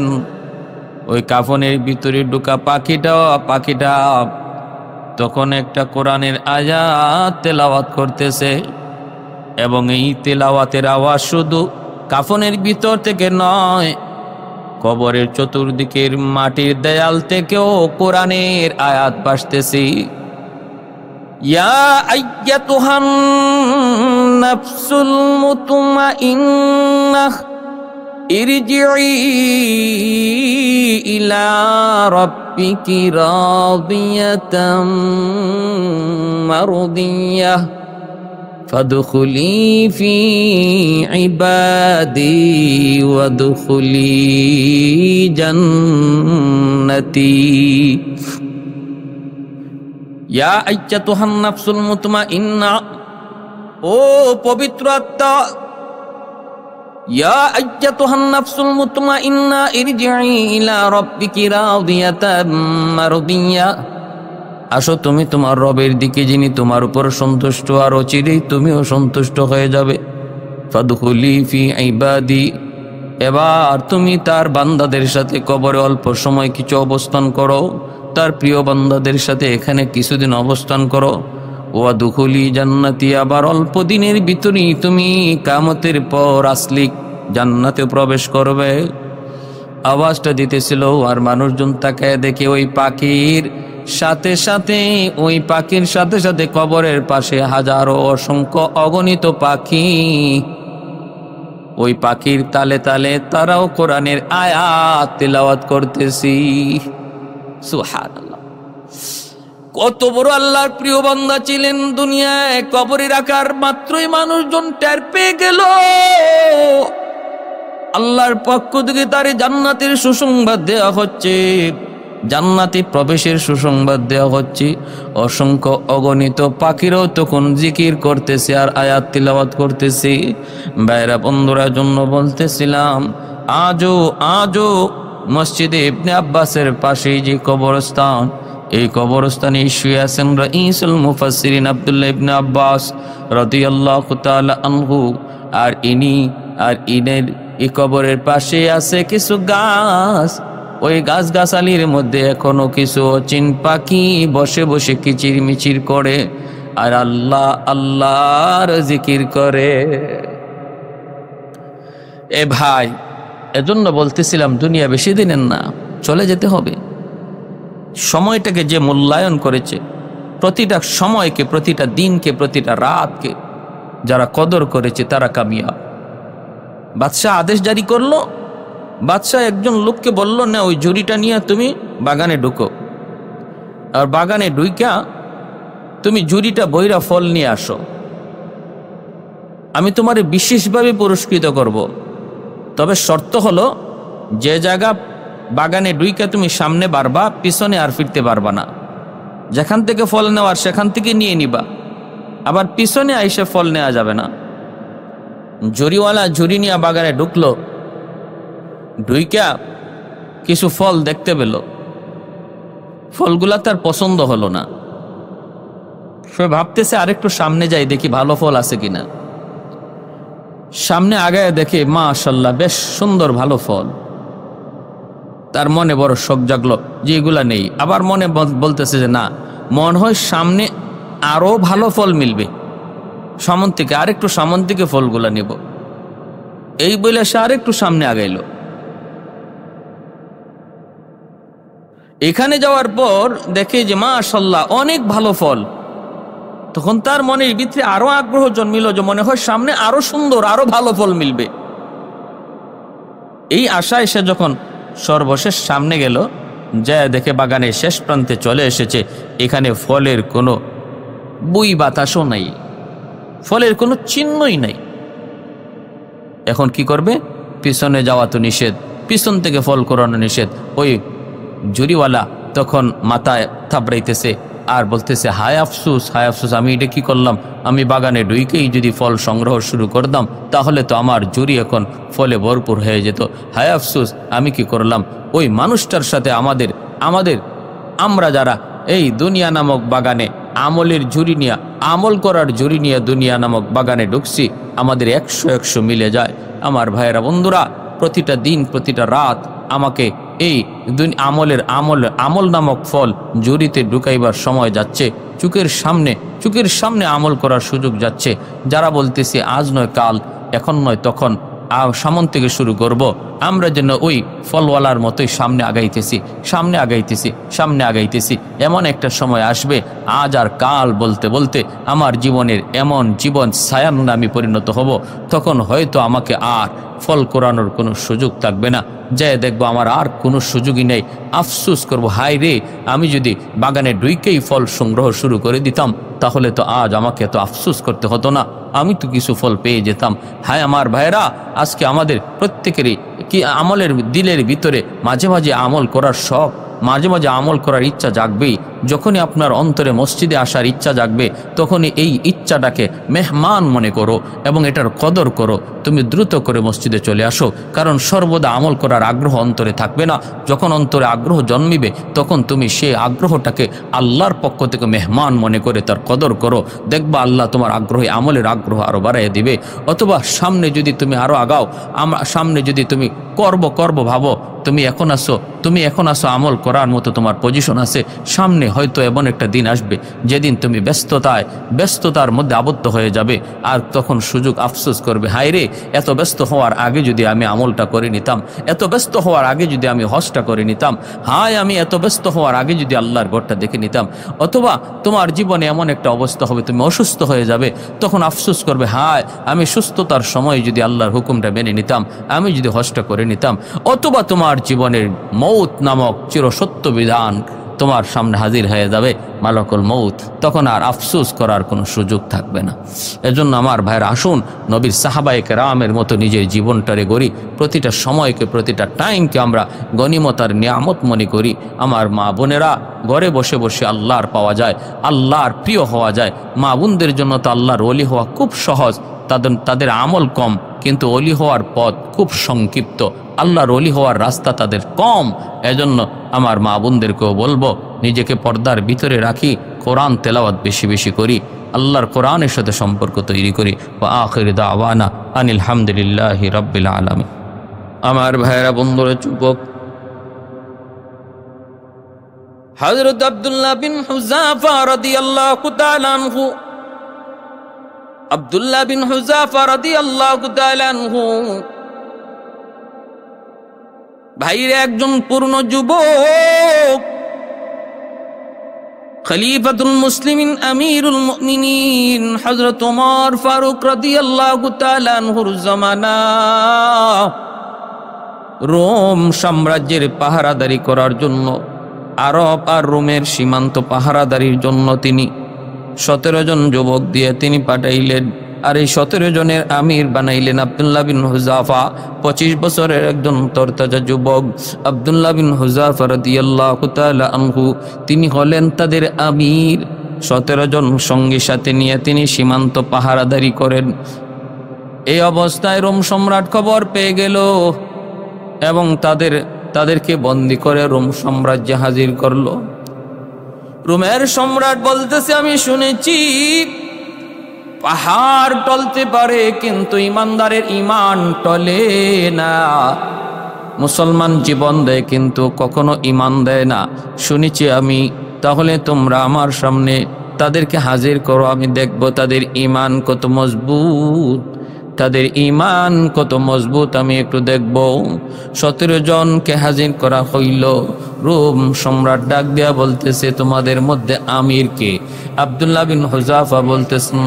ওই কাফনের ভিতরে ঢুকা পাখিটা তখন একটা কোরআনের আয়াত তেলাওয়াত করতেছে। এবং এই তেলাওয়াতের আওয়াজ শুধু কাফনের ভিতর থেকে নয়, কবরের চতুর্দিকের মাটির দেয়াল থেকেও কোরআনের আয়াত ভাসতেছে। ইয়া আইয়াতুহান নাফসুল মুতমাইন্নাহ ইরজিই ইলা রাব্বিকি রাদিয়াতাম মারদিয়াহ ফাদখুলি ফি ইবাদি ওয়াদখুলি জান্নাতি। ইয়া আইয়াতুহান নাফসুল মুতমাইন্না, ও পবিত্র আত্মা, ইয়া আইয়াতুহান নাফসুল মুতমাইন্না ইরজিই ইলা রাব্বিকি রাদিয়াতাম মারদিয়া, আসো তুমি তোমার রবের দিকে, যিনি তোমার উপর সন্তুষ্ট, আর অচিরেই তুমিও সন্তুষ্ট হয়ে যাবে। ফাদখুলি ফি ইবাদি, এবার তুমি তার বান্দাদের সাথে কবরে অল্প সময় কিছু অবস্থান করো, তার প্রিয় বান্দাদের সাথে এখানে কিছুদিন অবস্থান করো। ওয়াদখুলি জান্নাতি, আবার অল্প দিনের ভিতরেই তুমি কিয়ামতের পর আসলি জান্নাতে প্রবেশ করবে। আওয়াজটা দিতেছিল, আর মানুষজন তাকায় দেখে ওই পাখির সাথে সাথে কবরের পাশে হাজারো অসংখ্য অগণিত পাখি, ওই পাখির তালে তালে তারাও কোরআনের আয়াত তেলাওয়াত করতেছি। সুবহানাল্লাহ, কত বড় আল্লাহর প্রিয় বান্দা ছিলেন। দুনিয়ায় কবরে রাখার মাত্রই মানুষজন টের পেয়ে গেল আল্লাহর পক্ষ থেকে তারে জান্নাতের সুসংবাদ দেওয়া হচ্ছে, জান্নাতে প্রবেশের সুসংবাদ দেওয়া হচ্ছে। অসংখ্য অগণিত পাখিরাও তখন জিকির করতেছে আর আয়াত তিলাওয়াত করতেছে। ভাইরা বন্ধুরা, জন্য বলতেছিলাম, আজও মসজিদে ইবনে আব্বাসের পাশেই যে কবরস্থান, এই কবরস্থানে শুয়ে আছেন রাইসুল মুফাসসিরিন আব্দুল্লাহ ইবনে আব্বাস রাদিয়াল্লাহু তাআলা আনহু। আর ইনের এই কবরের পাশে আছে কিছু গাছ, ওই গাছগাছালির মধ্যে এখনো কিছু অচিন পাখি বসে বসে কিচিরমিচির করে আর আল্লাহর জিকির করে। এ ভাই, এজন্য বলতেছিলাম, দুনিয়া বেশি দিনের না, চলে যেতে হবে। সময়টাকে যে মূল্যায়ন করেছে, প্রতিটা সময়কে, প্রতিটা দিনকে, প্রতিটা রাতকে যারা কদর করেছে তারা কামিয়াব। বাদশাহ আদেশ জারি করলো, বাদশাহ একজন লোককে বলল, না ওই ঝুড়িটা নিয়ে তুমি বাগানে ঢুকো, আর বাগানে ঢুইকা তুমি ঝুড়িটা বইরা ফল নিয়ে আসো, আমি তোমারে বিশেষভাবে পুরস্কৃত করব। তবে শর্ত হলো, যে জায়গা বাগানে ঢুইকা তুমি সামনে বাড়বা, পিছনে আর ফিরতে পারবা না। যেখান থেকে ফল নেওয়ার সেখান থেকে নিয়ে নিবা, আবার পিছনে আইসে ফল নেওয়া যাবে না। ঝুড়িওয়ালা ঝুড়ি নিয়ে বাগানে ঢুকলো, ঢুইকা কিছু ফল দেখতে পেল, ফলগুলা তার পছন্দ হলো না। সে ভাবতেছে আরেকটু সামনে যাই, দেখি ভালো ফল আছে কিনা। সামনে আগায় দেখে মাশাআল্লাহ বেশ সুন্দর ভালো ফল। তার মনে বড় শখ জাগলো যে এগুলা নেই। আবার মনে বলতেছে যে না, মনে হয় সামনে আরো ভালো ফল মিলবে, আরেকটু সামন থেকে ফলগুলা নিব। এই বলে সে আরেকটু সামনে আগাইলো। এখানে যাওয়ার পর দেখে যে মাশাআল্লাহ অনেক ভালো ফল। তখন তার মনের ভিতরে আরো আগ্রহ জন্মিল যে মনে হয় সামনে আরো সুন্দর আরো ভালো ফল মিলবে। এই আশায় সে যখন সর্বশেষ সামনে গেল, যা দেখে বাগানের শেষ প্রান্তে চলে এসেছে, এখানে ফলের কোনো বুই বাতাসও নাই, ফলের কোনো চিহ্নই নাই। এখন কি করবে? পিছনে যাওয়া তো নিষেধ, পিছন থেকে ফল করানো নিষেধ। ওই জুরিওয়ালা তখন মাথায় থাবড়াইতেছে আর বলতেছে, হায় আফসুস, হায় আফসুস, আমি এটা কি করলাম? আমি বাগানে ঢুকেই যদি ফল সংগ্রহ শুরু করতাম তাহলে তো আমার জুরি এখন ফলে ভরপুর হয়ে যেত। হায় আফসুস, আমি কি করলাম? ওই মানুষটার সাথে আমরা যারা এই দুনিয়া নামক বাগানে আমলের ঝুরি নিয়ে, আমল করার ঝুরি নিয়ে দুনিয়া নামক বাগানে ঢুকছি, আমাদের 100 মিলে যায়। আমার ভাইয়েরা বন্ধুরা, প্রতিটা দিন প্রতিটা রাত আমাকে এই আমল নামক ফল ঝুরিতে ঢুকাইবার সময় যাচ্ছে, চোখের সামনে আমল করার সুযোগ যাচ্ছে। যারা বলতেছে আজ নয় কাল, এখন নয় তখন, সামন থেকে শুরু করব, আমরা যেন ওই ফলওয়ালার মতোই সামনে আগাইতেছি। এমন একটা সময় আসবে, আজ আর কাল বলতে বলতে আমার জীবনের এমন জীবন ছায়ায় আমি পরিণত হব, তখন হয়তো আমাকে আর ফল কোরানোর কোনো সুযোগ থাকবে না। যাই দেখবো আমার আর কোনো সুযোগই নেই। আফসুস করব, হায় রে, আমি যদি বাগানে ঢুকেই ফল সংগ্রহ শুরু করে দিতাম তাহলে তো আজ আমাকে এত আফসুস করতে হতো না, আমি তো কিছু ফল পেয়ে যেতাম। হায় আমার ভাইরা, আজকে আমাদের প্রত্যেকেরই কি আমলের দিলের ভিতরে মাঝে মাঝে আমল করার শখ, মাঝে মাঝে আমল করার ইচ্ছা জাগবেই। যখনই আপনার অন্তরে মসজিদে আসার ইচ্ছা জাগবে, তখনই এই ইচ্ছাটাকে মেহমান মনে করো এবং এটার কদর করো। তুমি দ্রুত করে মসজিদে চলে আসো, কারণ সর্বদা আমল করার আগ্রহ অন্তরে থাকবে না। যখন অন্তরে আগ্রহ জন্মিবে তখন তুমি সেই আগ্রহটাকে আল্লাহর পক্ষ থেকে মেহমান মনে করে তার কদর করো। দেখবা আল্লাহ তোমার আমলের আগ্রহ আরও বাড়াইয়া দিবে। অথবা সামনে যদি তুমি আরও আগাও, সামনে যদি তুমি করব ভাবো, তুমি এখন আসো আমল করার মতো তোমার পজিশন আছে, সামনে হয়তো এমন একটা দিন আসবে যেদিন তুমি ব্যস্ততার মধ্যে আবদ্ধ হয়ে যাবে, আর তখন সুযোগ আফসোস করবে, হায় রে, এত ব্যস্ত হওয়ার আগে যদি আমি আমলটা করে নিতাম, এত ব্যস্ত হওয়ার আগে যদি আমি হজটা করে নিতাম, হায় আমি এত ব্যস্ত হওয়ার আগে যদি আল্লাহর ঘরটা দেখে নিতাম। অথবা তোমার জীবনে এমন একটা অবস্থা হবে তুমি অসুস্থ হয়ে যাবে, তখন আফসোস করবে, হায় আমি সুস্থতার সময় যদি আল্লাহর হুকুমটা মেনে নিতাম, আমি যদি হজটা করে নিতাম। অথবা তোমার জীবনের মৌত নামক চিরসত্য বিধান তোমার সামনে হাজির হয়ে যাবে, মালাকুল মৌত, তখন আর আফসোস করার কোনো সুযোগ থাকবে না। এজন্য আমার ভাইয়ের, আসুন নবীর সাহাবায়ে কেরামের মতো নিজের জীবনটারে গড়ি, প্রতিটা সময়কে প্রতিটা টাইমকে আমরা গনিমতার নিয়ামত মনে করি। আমার মা বোনেরা, ঘরে বসে বসে আল্লাহর পাওয়া যায়, আল্লাহর প্রিয় হওয়া যায়। মা বোনদের জন্য তো আল্লাহর ওলি হওয়া খুব সহজ, তাদের আমল কম, কিন্তু ওলি হওয়ার পথ খুব সংক্ষিপ্ত, আল্লাহর ওলি হওয়ার রাস্তা তাদের কম। এজন্য আমার মা বোনদেরকেও বলবো, নিজেকে পর্দার ভিতরে রাখি, কোরআন তেলাওয়াত বেশি বেশি করি, আল্লাহর কোরআনের সাথে সম্পর্ক তৈরি করি। ওয়া আখিরু দাওয়ানা আনিল হামদুলিল্লাহি রাব্বিল আলামিন। আমার ভাইয়েরা, বন্ধুরা, যুবক, হযরত আব্দুল্লাহ বিন হুযাফা রাদিয়াল্লাহু তাআলা আনহু, আব্দুল্লাহ বিন হুযাফা রাদিয়াল্লাহু তাআলা আনহু ভাইরে একজন পূর্ণ যুবক, খলিফাতুল মুসলিমিন আমিরুল মুমিনিন হযরত ওমর ফারুক রাদিয়াল্লাহু তাআলা আনহুর জামানা রোম সাম্রাজ্যের পাহারাদারি করার জন্য, আরব আর রোমের সীমান্ত পাহারাদারির জন্য তিনি 17 জন যুবক দিয়ে তিনি পাঠাইলেন। আর এই 17 জনের আমির বানাইলেন আব্দুল্লাহ বিন হুযাফা। 25 বছরের একজন তরতাজা যুবক আব্দুল্লাহ বিন হুযাফা রাদিয়াল্লাহু তাআলা আনহু, তিনি হলেন তাদের আমির। 17 জন সঙ্গী সাথে নিয়ে তিনি সীমান্ত পাহারাদারি করেন। এই অবস্থায় রোম সম্রাট খবর পেয়ে গেল এবং তাদেরকে বন্দী করে রোম সাম্রাজ্যে হাজির করলো। রোমের সম্রাট বলতেছে, আমি শুনেছি পাহাড় টলতে পারে কিন্তু ইমানদারের ইমান টলে না। মুসলমান জীবন দেয় কিন্তু কখনো ইমান দেয় না, শুনেছি আমি। তাহলে তোমরা আমার সামনে তাদেরকে হাজির করো, আমি দেখব তাদের ইমান কত মজবুত। তাদের ঈমান কত মজবুত আমি একটু দেখব। 17 জনকে হাজির করা হইল। রোম সম্রাট ডাক দেয়া বলতেছে, তোমাদের মধ্যে আমির কে? আব্দুল্লাহ বিন হুযাফা বলতেছেন,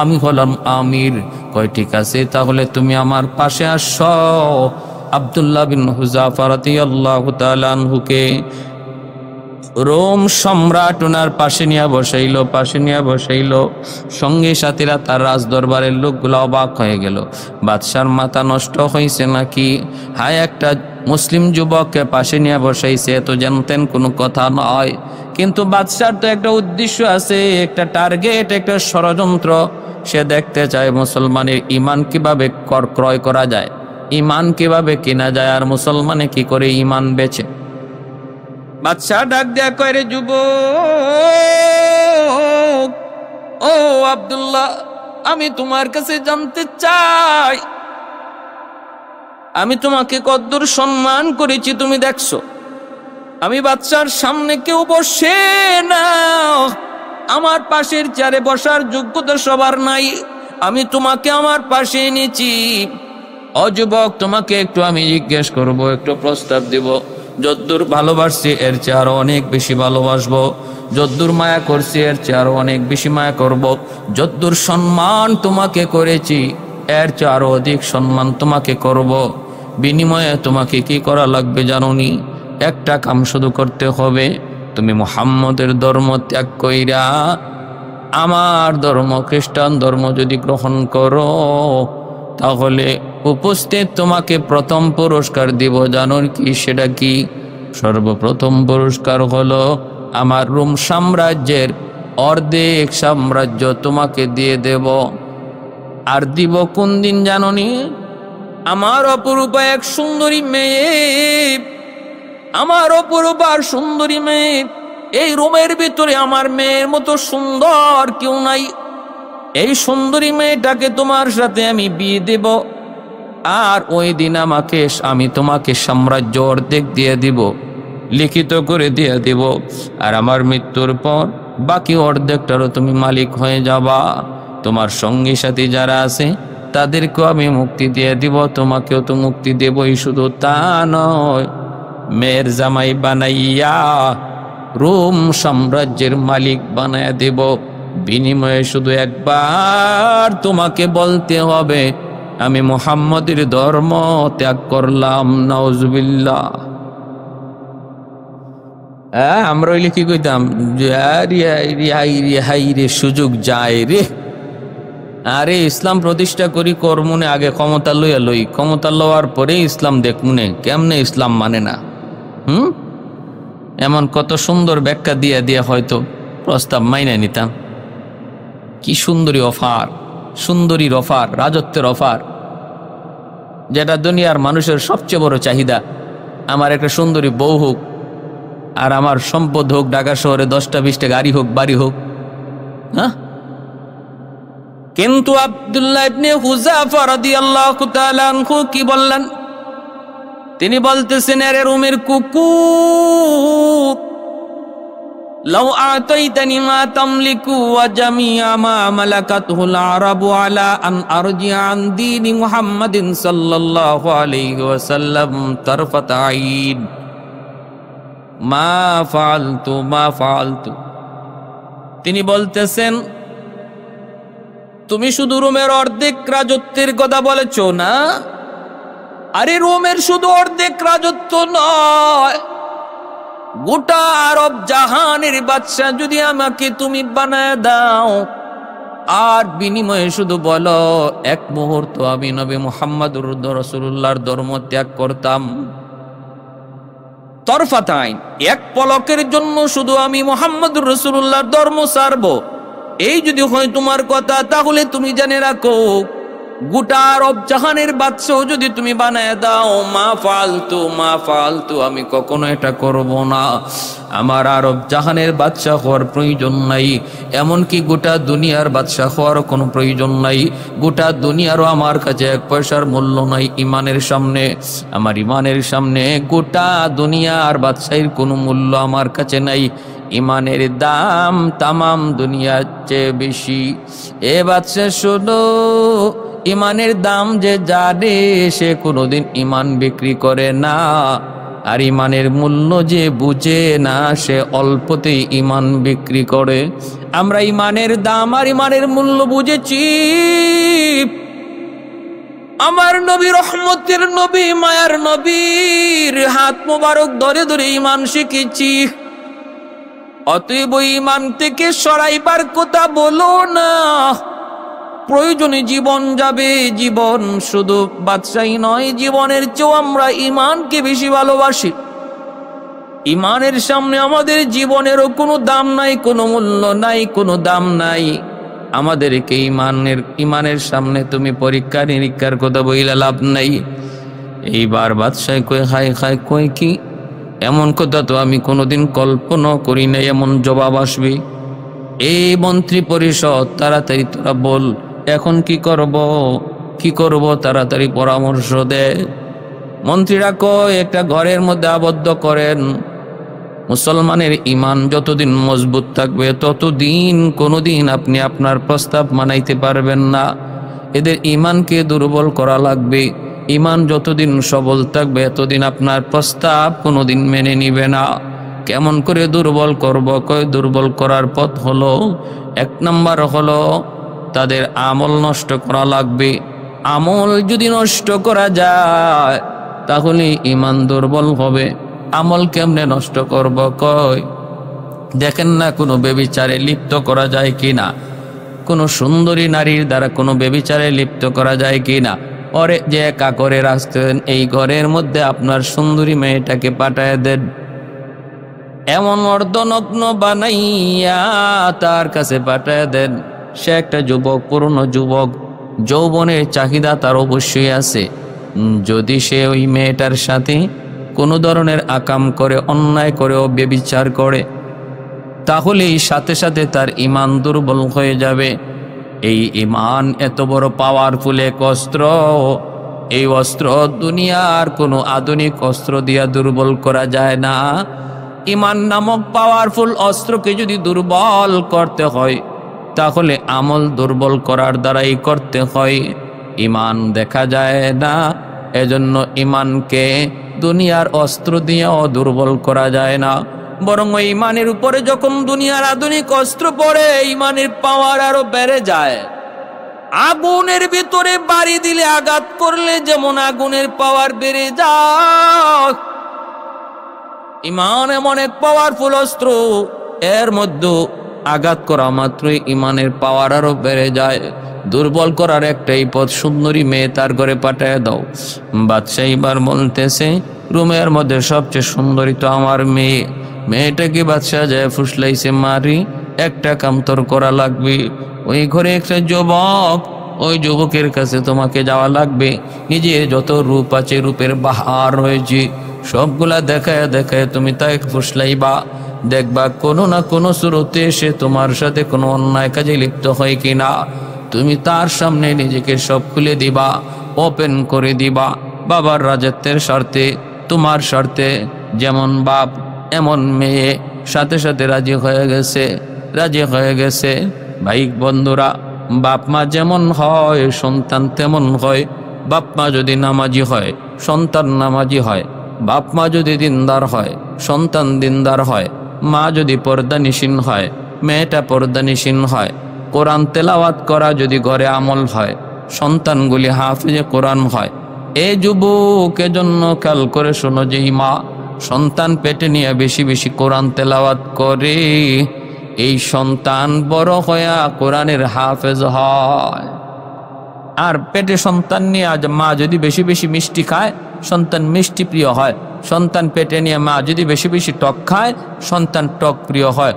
আমি হলাম আমির। কয় ঠিক আছে, তাহলে তুমি আমার পাশে আসো। আব্দুল্লাহ বিন হুযাফা রাদিয়াল্লাহু তাআলা আনহুকে রোম সম্রাট ওনার পাশে নিয়ে বসাইল। সঙ্গে সাথীরা তার রাজ দরবারের লোকগুলো অবাক হয়ে গেল। বাদশার মাথা নষ্ট হয়েছে নাকি? হায়, একটা মুসলিম যুবককে পাশে নিয়ে বসাইছে, এত জানতেন কোনো কথা নয়। কিন্তু বাদশার তো একটা উদ্দেশ্য আছে, একটা টার্গেট, একটা ষড়যন্ত্র। সে দেখতে চায় মুসলমানের ঈমান কিভাবে ক্রয় করা যায়, ঈমান কিভাবে কেনা যায়, আর মুসলমানে কি করে ঈমান বেচে। বাদশাহ ডাক দেয়া কয়, রে যুবক, ও আব্দুল্লাহ, আমি তোমার কাছে জানতে চাই, আমি তোমাকে কদ্দুর সম্মান করেছি তুমি দেখছো। আমি বাদশার সামনে কেউ বসে না, আমার পাশের চেয়ারে বসার যোগ্যতা সবার নাই, আমি তোমাকে আমার পাশে এনেছি। ও যুবক, তোমাকে একটু আমি জিজ্ঞেস করব, একটু প্রস্তাব দিব। যদ্দূর ভালোবাসছি এর চেয়ে আরো অনেক বেশি ভালোবাসবো, যদ্দূর মায়া করছি এর চেয়ে আরো অনেক বেশি মায়া করব, যদ্দূর সম্মান তোমাকে করেছি এর চেয়ে আরো অধিক সম্মান তোমাকে করব। বিনিময়ে তোমাকে কি করা লাগবে জানোনি? একটা কাম শুধু করতে হবে, তুমি মুহাম্মদের ধর্ম ত্যাগ কইরা আমার ধর্ম, খ্রিস্টান ধর্ম যদি গ্রহণ করো, তাহলে উপস্থিত তোমাকে প্রথম পুরস্কার দিব। জানো কি সেটা কি? সর্বপ্রথম পুরস্কার হলো আমার রোম সাম্রাজ্যের অর্ধেক সাম্রাজ্য তোমাকে দিয়ে দেব। আর দিব কোন দিন জানোনি? আমার অপরূপা এক সুন্দরী মেয়ে, আমার অপরূপা সুন্দরী মেয়ে, এই রোমের ভিতরে আমার মেয়ের মতো সুন্দর কেউ নাই। এই সুন্দরী মেয়েটাকে তোমার সাথে আমি বিয়ে দেব, আর ওই দিন আমি তোমাকে সাম্রাজ্য অর্ধেক দিয়ে দিব, লিখিত করে দিয়ে দিব। আর আমার মৃত্যুর পর বাকি অর্ধেকটারও তুমি মালিক হয়ে যাবা। তোমার সঙ্গী সাথী যারা আছে তাদেরকেও আমি মুক্তি দিয়ে দিব, তোমাকেও তো মুক্তি দেবই। শুধু তা নয়, মেয়ের জামাই বানাইয়া রোম সাম্রাজ্যের মালিক বানাইয়া দেব। বিনিময়ে শুধু একবার তোমাকে বলতে হবে, আমি মুহাম্মদের ধর্ম ত্যাগ করলাম। নাউজুবিল্লাহ। আমরা হইলে কি কইতাম, রে সুযোগ যায় রে। আরে ইসলাম প্রতিষ্ঠা করি কর্মনে, আগে ক্ষমতা লই, ক্ষমতা লওয়ার পরে ইসলাম দেখমুনে কেমনে ইসলাম মানে না। এমন কত সুন্দর ব্যাখ্যা দিয়া হয়তো প্রস্তাব মাইনে নিতাম। কি সুন্দরী অফার, সুন্দরীর অফার, রাজত্বের অফার, যেটা দুনিয়ার মানুষের সবচেয়ে বড় চাহিদা। আমার একটা সুন্দরী বউ হোক, আর আমার সম্পদ হোক, ঢাকা শহরে 10টা 20টা গাড়ি হোক, বাড়ি হোক। কিন্তু আব্দুল্লাহ ইবনে হুযাফা রাদিয়াল্লাহু তাআলা আনহু কি বললেন? তিনি বলতেছেন, আরে রোমের কুকুর, লাউ আতাইতানি মা তামলিকু ওয়া জামিআ মা মালাকাতুল আরাবু আলা আন আরজিআ আন দীনি মুহাম্মাদিন সাল্লাল্লাহু আলাইহি ওয়াসাল্লাম তারফাত আইন মা ফাআলতু। তিনি বলতেছেন, তুমি শুধু রোমের অর্ধেক রাজত্বের কথা বলেছ না? আরে রোমের শুধু অর্ধেক রাজত্ব নয়, গোটা আরব জাহানের বাদশা যদি আমাকে তুমি বানায় দাও, আর বিনিময়ে শুধু বলো এক মুহূর্ত আমি নবী মুহাম্মদুর রাসূলুল্লাহর ধর্ম ত্যাগ করতাম, তরফাতাইন, এক পলকের জন্য শুধু আমি মুহাম্মদুর রাসূলুল্লাহর ধর্ম ছাড়বো, এই যদি হয় তোমার কথা, তাহলে তুমি জেনে রাখো গোটা আরব জাহানের বাদশাহ যদি তুমি বানায় দাও, মা ফালতু, আমি কখনো এটা করব না। আমার আরব জাহানের বাদশাহ হওয়ার প্রয়োজন নাই, এমনকি গোটা দুনিয়ার বাদশাহ হওয়ার কোনো প্রয়োজন নাই। গোটা দুনিয়ারও আমার কাছে এক পয়সার মূল্য নাই ইমানের সামনে। আমার ইমানের সামনে গোটা দুনিয়ার বাদশাহের কোনো মূল্য আমার কাছে নাই। ইমানের দাম তামাম দুনিয়ার চেয়ে বেশি। এ বাদশা শোনো, ইমানের দাম যে জানে সে কোনোদিন ইমান বিক্রি করে না, আর ইমানের মূল্য যে বুঝে না সে অল্পতেই ইমান বিক্রি করে। আমরা ইমানের দাম আর ইমানের মূল্য বুঝেছি। আমার নবী, রহমতের নবী, মায়ার নবীর হাত মোবারক ধরে ধরে ইমান শিখেছি। অতএব ইমান থেকে সরাইবার কথা বলো না। প্রয়োজনে জীবন যাবে, জীবন শুধু বাদশাহী নয়, জীবনের চেয়েও আমরা ইমানকে বেশি ভালোবাসি। ইমানের সামনে আমাদের জীবনেরও কোনো দাম নাই, কোনো মূল্য নাই, কোনো দাম নাই। আমাদেরকে ইমানের সামনে তুমি পরীক্ষা নিরীক্ষার কথা বইলা লাভ নাই। এইবার বাদশাহ কয়, হায় হায়, কয় কি? এমন কথা তো আমি কোনোদিন কল্পনা করি নাই এমন জবাব আসবে। এই মন্ত্রী পরিষদ, তাড়াতাড়ি তোরা বল এখন কি করব, তাড়াতাড়ি পরামর্শ দে। মন্ত্রীরা কয়, একটা ঘরের মধ্যে আবদ্ধ করেন। মুসলমানের ইমান যতদিন মজবুত থাকবে ততদিন কোনোদিন আপনি আপনার প্রস্তাব মানাইতে পারবেন না। এদের ইমানকে দুর্বল করা লাগবে। ইমান যতদিন সবল থাকবে এতদিন আপনার প্রস্তাব কোনোদিন মেনে নিবে না। কেমন করে দুর্বল করব? কয়, দুর্বল করার পথ হলো, 1 নম্বর হলো তাদের আমল নষ্ট করা লাগবে। আমল যদি নষ্ট করা যায় তাহলে ইমান দুর্বল হবে। আমল কেমনে নষ্ট করব? কয়, দেখেন না কোনো বেবিচারে লিপ্ত করা যায় কিনা, কোনো সুন্দরী নারীর দ্বারা কোনো বেবিচারে লিপ্ত করা যায় কিনা। ওরে যে একা করে রাখতেন, এই ঘরের মধ্যে আপনার সুন্দরী মেয়েটাকে পাঠায় দেন, এমন অর্ধনগ্ন বানাইয়া তার কাছে পাঠায় দেন। সে একটা যুবক, পুরনো যুবক, যৌবনের চাহিদা তার অবশ্যই আছে। যদি সে ওই মেয়েটার সাথে কোনো ধরনের আকাম করে, অন্যায় করে ও ব্যভিচার করে, তাহলেই সাথে সাথে তার ইমান দুর্বল হয়ে যাবে। এই ইমান এত বড় পাওয়ারফুল এক অস্ত্র, এই অস্ত্র দুনিয়ার কোনো আধুনিক অস্ত্র দিয়া দুর্বল করা যায় না। ইমান নামক পাওয়ারফুল অস্ত্রকে যদি দুর্বল করতে হয় তাহলে আমল দুর্বল করার দ্বারাই করতে হয়। ইমান দেখা যায় না, এজন্য ইমানকে দুনিয়ার অস্ত্র দিয়েও দুর্বল করা যায় না। বরং ওই ইমানের উপরে যখন দুনিয়ার আধুনিক অস্ত্র পড়ে, ইমানের পাওয়ার আরো বেড়ে যায়। আগুনের ভিতরে বাড়ি দিলে, আঘাত করলে যেমন আগুনের পাওয়ার বেড়ে যায়, ইমান এমন এক পাওয়ারফুল অস্ত্র, এর মধ্যে আঘাত করা মাত্রই ইমানের পাওয়ার আরো বেড়ে যায়। দুর্বল করার একটাই পথ, সুন্দরী মেয়ে তার ঘরে পাঠায় দাও। বাদশাহ এবার বলতেছে, রুমের মধ্যে সবচেয়ে সুন্দরী তো আমার মেয়ে। মেয়েটাকে বাদশাহ যায় ফুসলাইছে, মারি একটা কাম তোর করা লাগবে। ওই ঘরে একটা যুবক, ওই যুবকের কাছে তোমাকে যাওয়া লাগবে। নিজের যত রূপ আছে, রূপের বাহার রয়েছে, সবগুলা দেখায় দেখায় তুমি তাকে ফুসলাইবা। দেখবা কোনো না কোনো শুরুতে সে তোমার সাথে কোনো অন্যায় কাজে লিপ্ত হয় কিনা। তুমি তার সামনে নিজেকে সব খুলে দিবা, ওপেন করে দিবা। বাবার রাজত্বের স্বার্থে, তোমার স্বার্থে, যেমন বাপ এমন মেয়ে। সাথে সাথে রাজি হয়ে গেছে। ভাই বন্ধুরা, বাপ মা যেমন হয় সন্তান তেমন হয়। বাপ মা যদি নামাজি হয় সন্তান নামাজি হয়। বাপ মা যদি দিনদার হয় সন্তান দিনদার হয়। মা যদি পর্দানিসীন হয় মেয়েটা পর্দানিসীন হয়। কোরআন তেলাওয়াত করা যদি ঘরে আমল হয়, সন্তানগুলি হাফিজে কোরআন হয়। এই যুবক এজন্য খেয়াল করে শোনো, যে মা সন্তান পেটে নিয়ে বেশি বেশি কোরআন তেলাওয়াত করে, এই সন্তান বড় হইয়া কোরআনের হাফেজ হয়। আর পেটে সন্তান নিয়ে মা যদি বেশি বেশি মিষ্টি খায়, সন্তান মিষ্টি প্রিয় হয়। সন্তান পেটে নিয়ে মা যদি বেশি বেশি টক খায়, সন্তান টক প্রিয় হয়।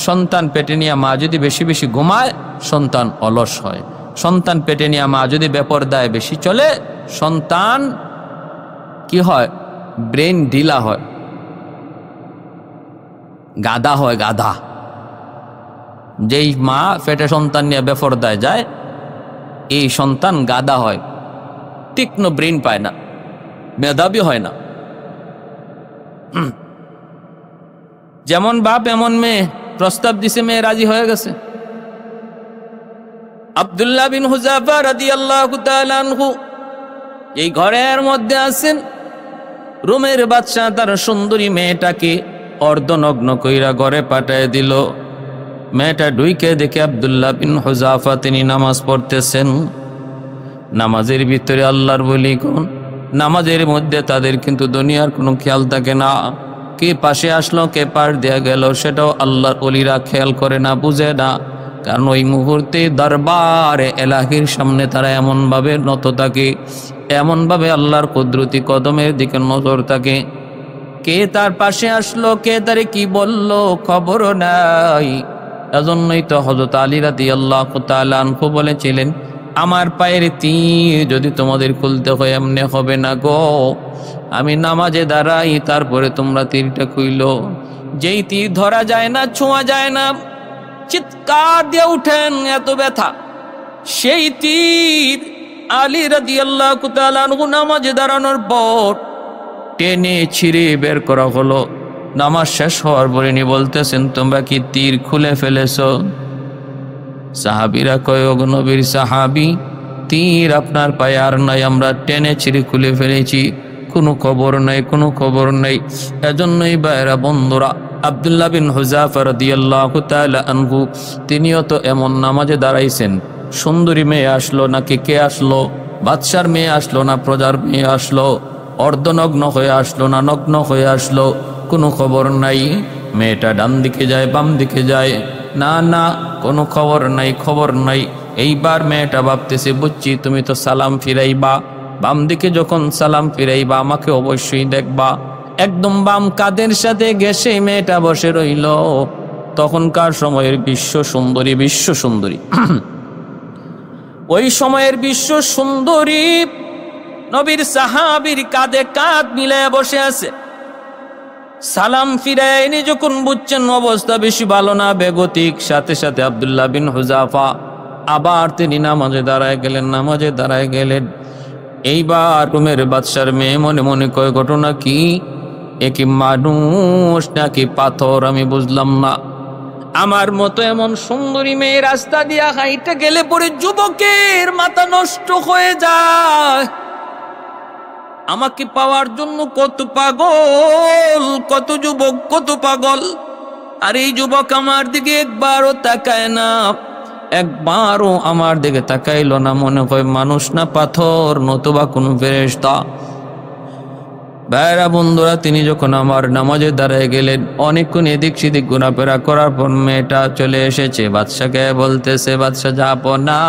সন্তান পেটে নিয়ে মা যদি বেশি বেশি ঘুমায়, সন্তান অলস হয়। সন্তান পেটে নিয়ে মা যদি বেপরদায় বেশি চলে, সন্তান কি হয়? ব্রেন ঢিলা হয়, গাধা হয়, গাধা। যেই মা পেটে সন্তান নিয়ে বেপরদায় যায়, এই সন্তান গাধা হয়, তীক্ষ্ণ ব্রেন পায় না, মেধাবী হয় না। যেমন বাপ এমন মেয়ে। প্রস্তাব দিছে, মেয়ে রাজি হয়ে গেছে। আব্দুল্লাহ বিন হুযাফা রাদিয়াল্লাহু তাআলা আনহু এই ঘরের মধ্যে আছেন। রোমের বাদশা তার সুন্দরী মেয়েটাকে অর্ধনগ্ন কইরা ঘরে পাঠায় দিল। মেয়েটা ঢুইকে দেখে আব্দুল্লাহ বিন হুযাফা তিনি নামাজ পড়তেছেন। নামাজের ভিতরে আল্লাহর বলি কোন, নামাজের মধ্যে তাদের কিন্তু দুনিয়ার কোনো খেয়াল থাকে না। কে পাশে আসলো কে পার দেয়া গেল সেটাও আল্লাহর ওলিরা খেয়াল করে না, বুঝে না। কারণ ওই মুহূর্তে দরবারে এলাহির সামনে তারা এমনভাবে নত থাকে, এমনভাবে আল্লাহর কুদরতি কদমের দিকে নজর থাকে। কে তার পাশে আসলো কে তারে কি বলল খবরও নাই। এজন্যই তো হযরত আলী রাদিয়াল্লাহু তাআলা আনহু বলেছিলেন, আমার পায়ের তীর যদি তোমাদের খুলতে হয় এমনি হবে না গো, আমি নামাজে দাঁড়াই তারপরে তোমরা তীরটা খুইলো। যেই তীর ধরা যায় না, ছোঁয়া যায় না, চিৎকার দিয়ে উঠেন এত ব্যথা। সেই তীর আলী রাদিয়াল্লাহু তাআলা আনহু নামাজে দাঁড়ানোর পর টেনে ছিঁড়ে বের করা হলো। নামাজ শেষ হওয়ার পরে নি বলতেছেন, তোমরা কি তীর খুলে ফেলেছ? সাহাবীরা কয়, ওগো নবীর সাহাবী, তীর আপনার পায়ে আর নাই, আমরা টেনে ছিঁড়ে খুলে ফেলেছি, কোনো খবর নাই, কোনো খবর নাই। এজন্যই ভাইরা বন্ধুরা, আব্দুল্লাহ বিন হুযাফা রাদিয়াল্লাহু তাআলা আনহু তিনিও তো এমন নামাজে দাঁড়াইছেন। সুন্দরী মেয়ে আসলো নাকি কে আসলো? বাদশার মেয়ে আসলো না প্রজার মেয়ে আসলো? অর্ধনগ্ন হয়ে আসলো না নগ্ন হয়ে আসলো? কোনো খবর নাই। মেয়েটা ডান দিকে যায় বাম দিকে যায়, না না কোনো খবর নাই, খবর নাই। এইবার মেয়েটা ভাবতেছে, বুঝছি তুমি তো সালাম ফিরাইবা, বাম দিকে যখন সালাম ফিরাইবা আমাকে অবশ্যই দেখবা। একদম বাম কাদের সাথে ঘেঁষে মেয়েটা বসে রইল। তখনকার সময়ের বিশ্ব সুন্দরী, বিশ্ব সুন্দরী ওই সময়ের বিশ্ব সুন্দরী নবীর সাহাবীর কাঁধে কাঁধ মিলায় বসে আছে। সালাম ফিরায়নি যখন বুঝছেন অবস্থা বেশি ভালো না, বেগতিক, সাথে সাথে আব্দুল্লাহ বিন হুযাফা আবার তিনি নামাজে দাঁড়ায় গেলেন, নামাজে দাঁড়ায় গেলেন। এইবার রোমের বাদশার মেয়ে মনে মনে কয়, ঘটনা কি? এ কি মানুষ নাকি পাথর? আমি বুঝলাম না। আমার মতো এমন সুন্দরী মেয়ে রাস্তা দিয়া হাইটা গেলে পরে যুবকের মাথা নষ্ট হয়ে যায়। আমাকে পাওয়ার জন্য কত পাগল, কত যুবক, কত পাগল। আর এই যুবক আমার দিকে একবারও তাকায় না, একবারও আমার দিকে তাকাইলো না। মনে হয় মানুষ না পাথর, নতুবা কোনো ফেরেশতা। ভাইরা বন্ধুরা, তিনি যখন আমার নামাজে দাঁড়ায় গেলেন, অনেকক্ষণ এদিক সেদিক ঘোরাফেরা করার পর মেয়েটা চলে এসেছে। বাদশাকে বলতেছে, বাদশা যাব না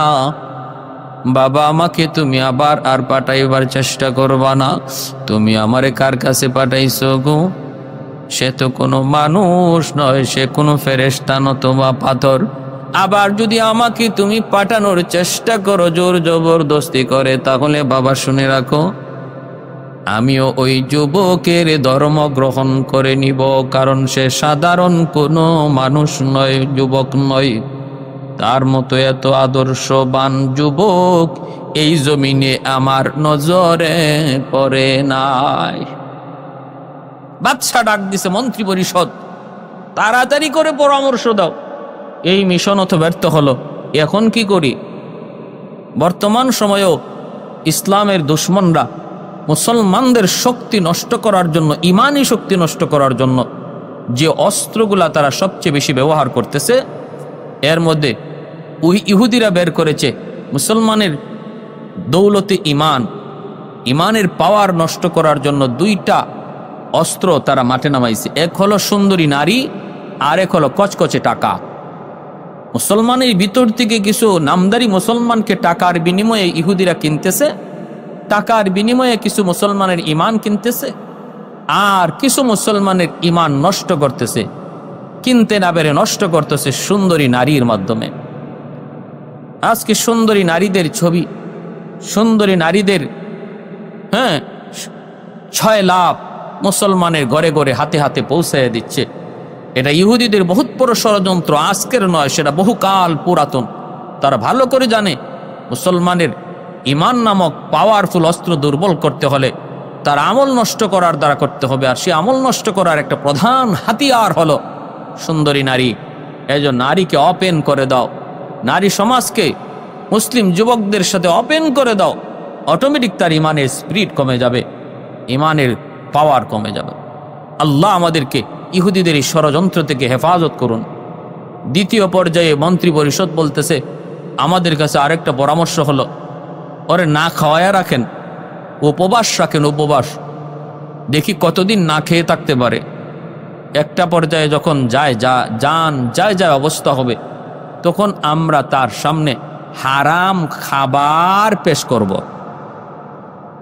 বাবা, আমাকে তুমি আবার আর পাঠাইবার চেষ্টা করবা না। তুমি আমারে কার কাছে পাঠাইছো গো? সে তো কোনো মানুষ নয়, সে কোনো ফেরেশতা নতুবা পাথর। আবার যদি আমাকে তুমি পাঠানোর চেষ্টা করো জোর জবরদস্তি করে, তাহলে বাবা শুনে রাখো, আমিও ওই যুবকের ধর্ম গ্রহণ করে নিব। কারণ সে সাধারণ কোনো মানুষ নয়, যুবক নয়। তার মতো এত আদর্শবান যুবক এই জমিনে আমার নজরে পড়ে নাই। বাদশা ডাক দিছে মন্ত্রী পরিষদ, তাড়াতাড়ি করে পরামর্শ দাও। এই মিশন তো ব্যর্থ হলো, এখন কি করি? বর্তমান সময়েও ইসলামের দুশমনরা মুসলমানদের শক্তি নষ্ট করার জন্য, ইমানি শক্তি নষ্ট করার জন্য যে অস্ত্রগুলা তারা সবচেয়ে বেশি ব্যবহার করতেছে, এর মধ্যে ওই ইহুদিরা বের করেছে মুসলমানের দৌলতে ইমান, ইমানের পাওয়ার নষ্ট করার জন্য দুইটা অস্ত্র তারা মাঠে নামাইছে। এক হলো সুন্দরী নারী, আর এক হলো কচকচে টাকা। মুসলমানের ভিতর থেকে কিছু নামদারি মুসলমানকে টাকার বিনিময়ে ইহুদিরা কিনতেছে, টাকার বিনিময়ে কিছু মুসলমানের ইমান কিনতেছে, আর কিছু মুসলমানের ইমান নষ্ট করতেছে। কিনতে না পেরে নষ্ট করতেছে সুন্দরী নারীর মাধ্যমে। আজকে সুন্দরী নারীদের ছবি, সুন্দরী নারীদের 6 লাভ মুসলমানের ঘরে ঘরে হাতে হাতে পৌঁছায় দিচ্ছে। এটা ইহুদিদের বহুত বড় ষড়যন্ত্র, আজকের নয়, সেটা বহুকাল পুরাতন। তারা ভালো করে জানে মুসলমানের ইমান নামক পাওয়ারফুল অস্ত্র দুর্বল করতে হলে তার আমল নষ্ট করার দ্বারা করতে হবে। আর সে আমল নষ্ট করার একটা প্রধান হাতিয়ার হলো সুন্দরী নারী। এই জন্য নারীকে ওপেন করে দাও, নারী সমাজকে মুসলিম যুবকদের সাথে ওপেন করে দাও, অটোমেটিক তার ইমানের স্পিরিট কমে যাবে, ইমানের পাওয়ার কমে যাবে। আল্লাহ আমাদেরকে ইহুদিদের এই ষড়যন্ত্র থেকে হেফাজত করুন। দ্বিতীয় পর্যায়ে মন্ত্রী পরিষদ বলতেছে, আমাদের কাছে আরেকটা পরামর্শ হলো, ওরে না খাওয়ায়া রাখেন, উপবাস রাখেন, উপবাস, দেখি কতদিন না খেয়ে থাকতে পারে। একটা পর্যায়ে যখন যায় অবস্থা হবে, তখন আমরা তার সামনে হারাম খাবার পেশ করব।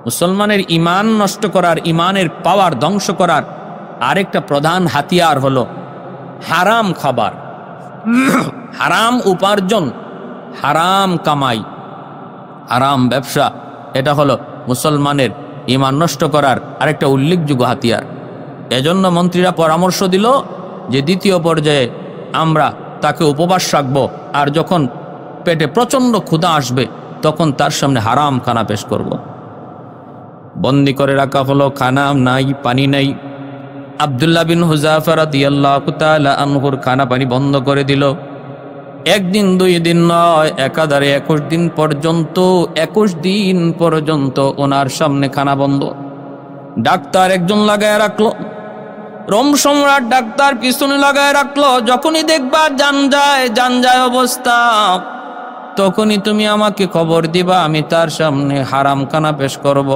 মুসলমানের ইমান নষ্ট করার, ইমানের পাওয়ার ধ্বংস করার আরেকটা প্রধান হাতিয়ার হলো হারাম খাবার, হারাম উপার্জন, হারাম কামাই, হারাম ব্যবসা। এটা হলো মুসলমানের ইমান নষ্ট করার আরেকটা উল্লেখযোগ্য হাতিয়ার। এজন্য মন্ত্রীরা পরামর্শ দিল যে দ্বিতীয় পর্যায়ে আমরা তাকে উপবাস রাখবো, আর যখন পেটে প্রচণ্ড ক্ষুধা আসবে তখন তার সামনে হারাম খানা পেশ করব। বন্দি করে রাখা হলো, খানা নাই, পানি নাই। আব্দুল্লাহ বিন হুযাফা রাদিয়াল্লাহু তাআলা আনহুর খানা পানি বন্ধ করে দিল। একদিন দুই দিন নয়, একাধারে 21 দিন পর্যন্ত, 21 দিন পর্যন্ত ওনার সামনে খানা বন্ধ। ডাক্তার একজন লাগায় রাখলো, রোম সম্রাট ডাক্তার পিছনে লাগায় রাখলো। যখনই দেখবা জান যায় অবস্থা, তখনই তুমি আমাকে খবর দিবা, আমি তার সামনে হারাম খানা পেশ করব।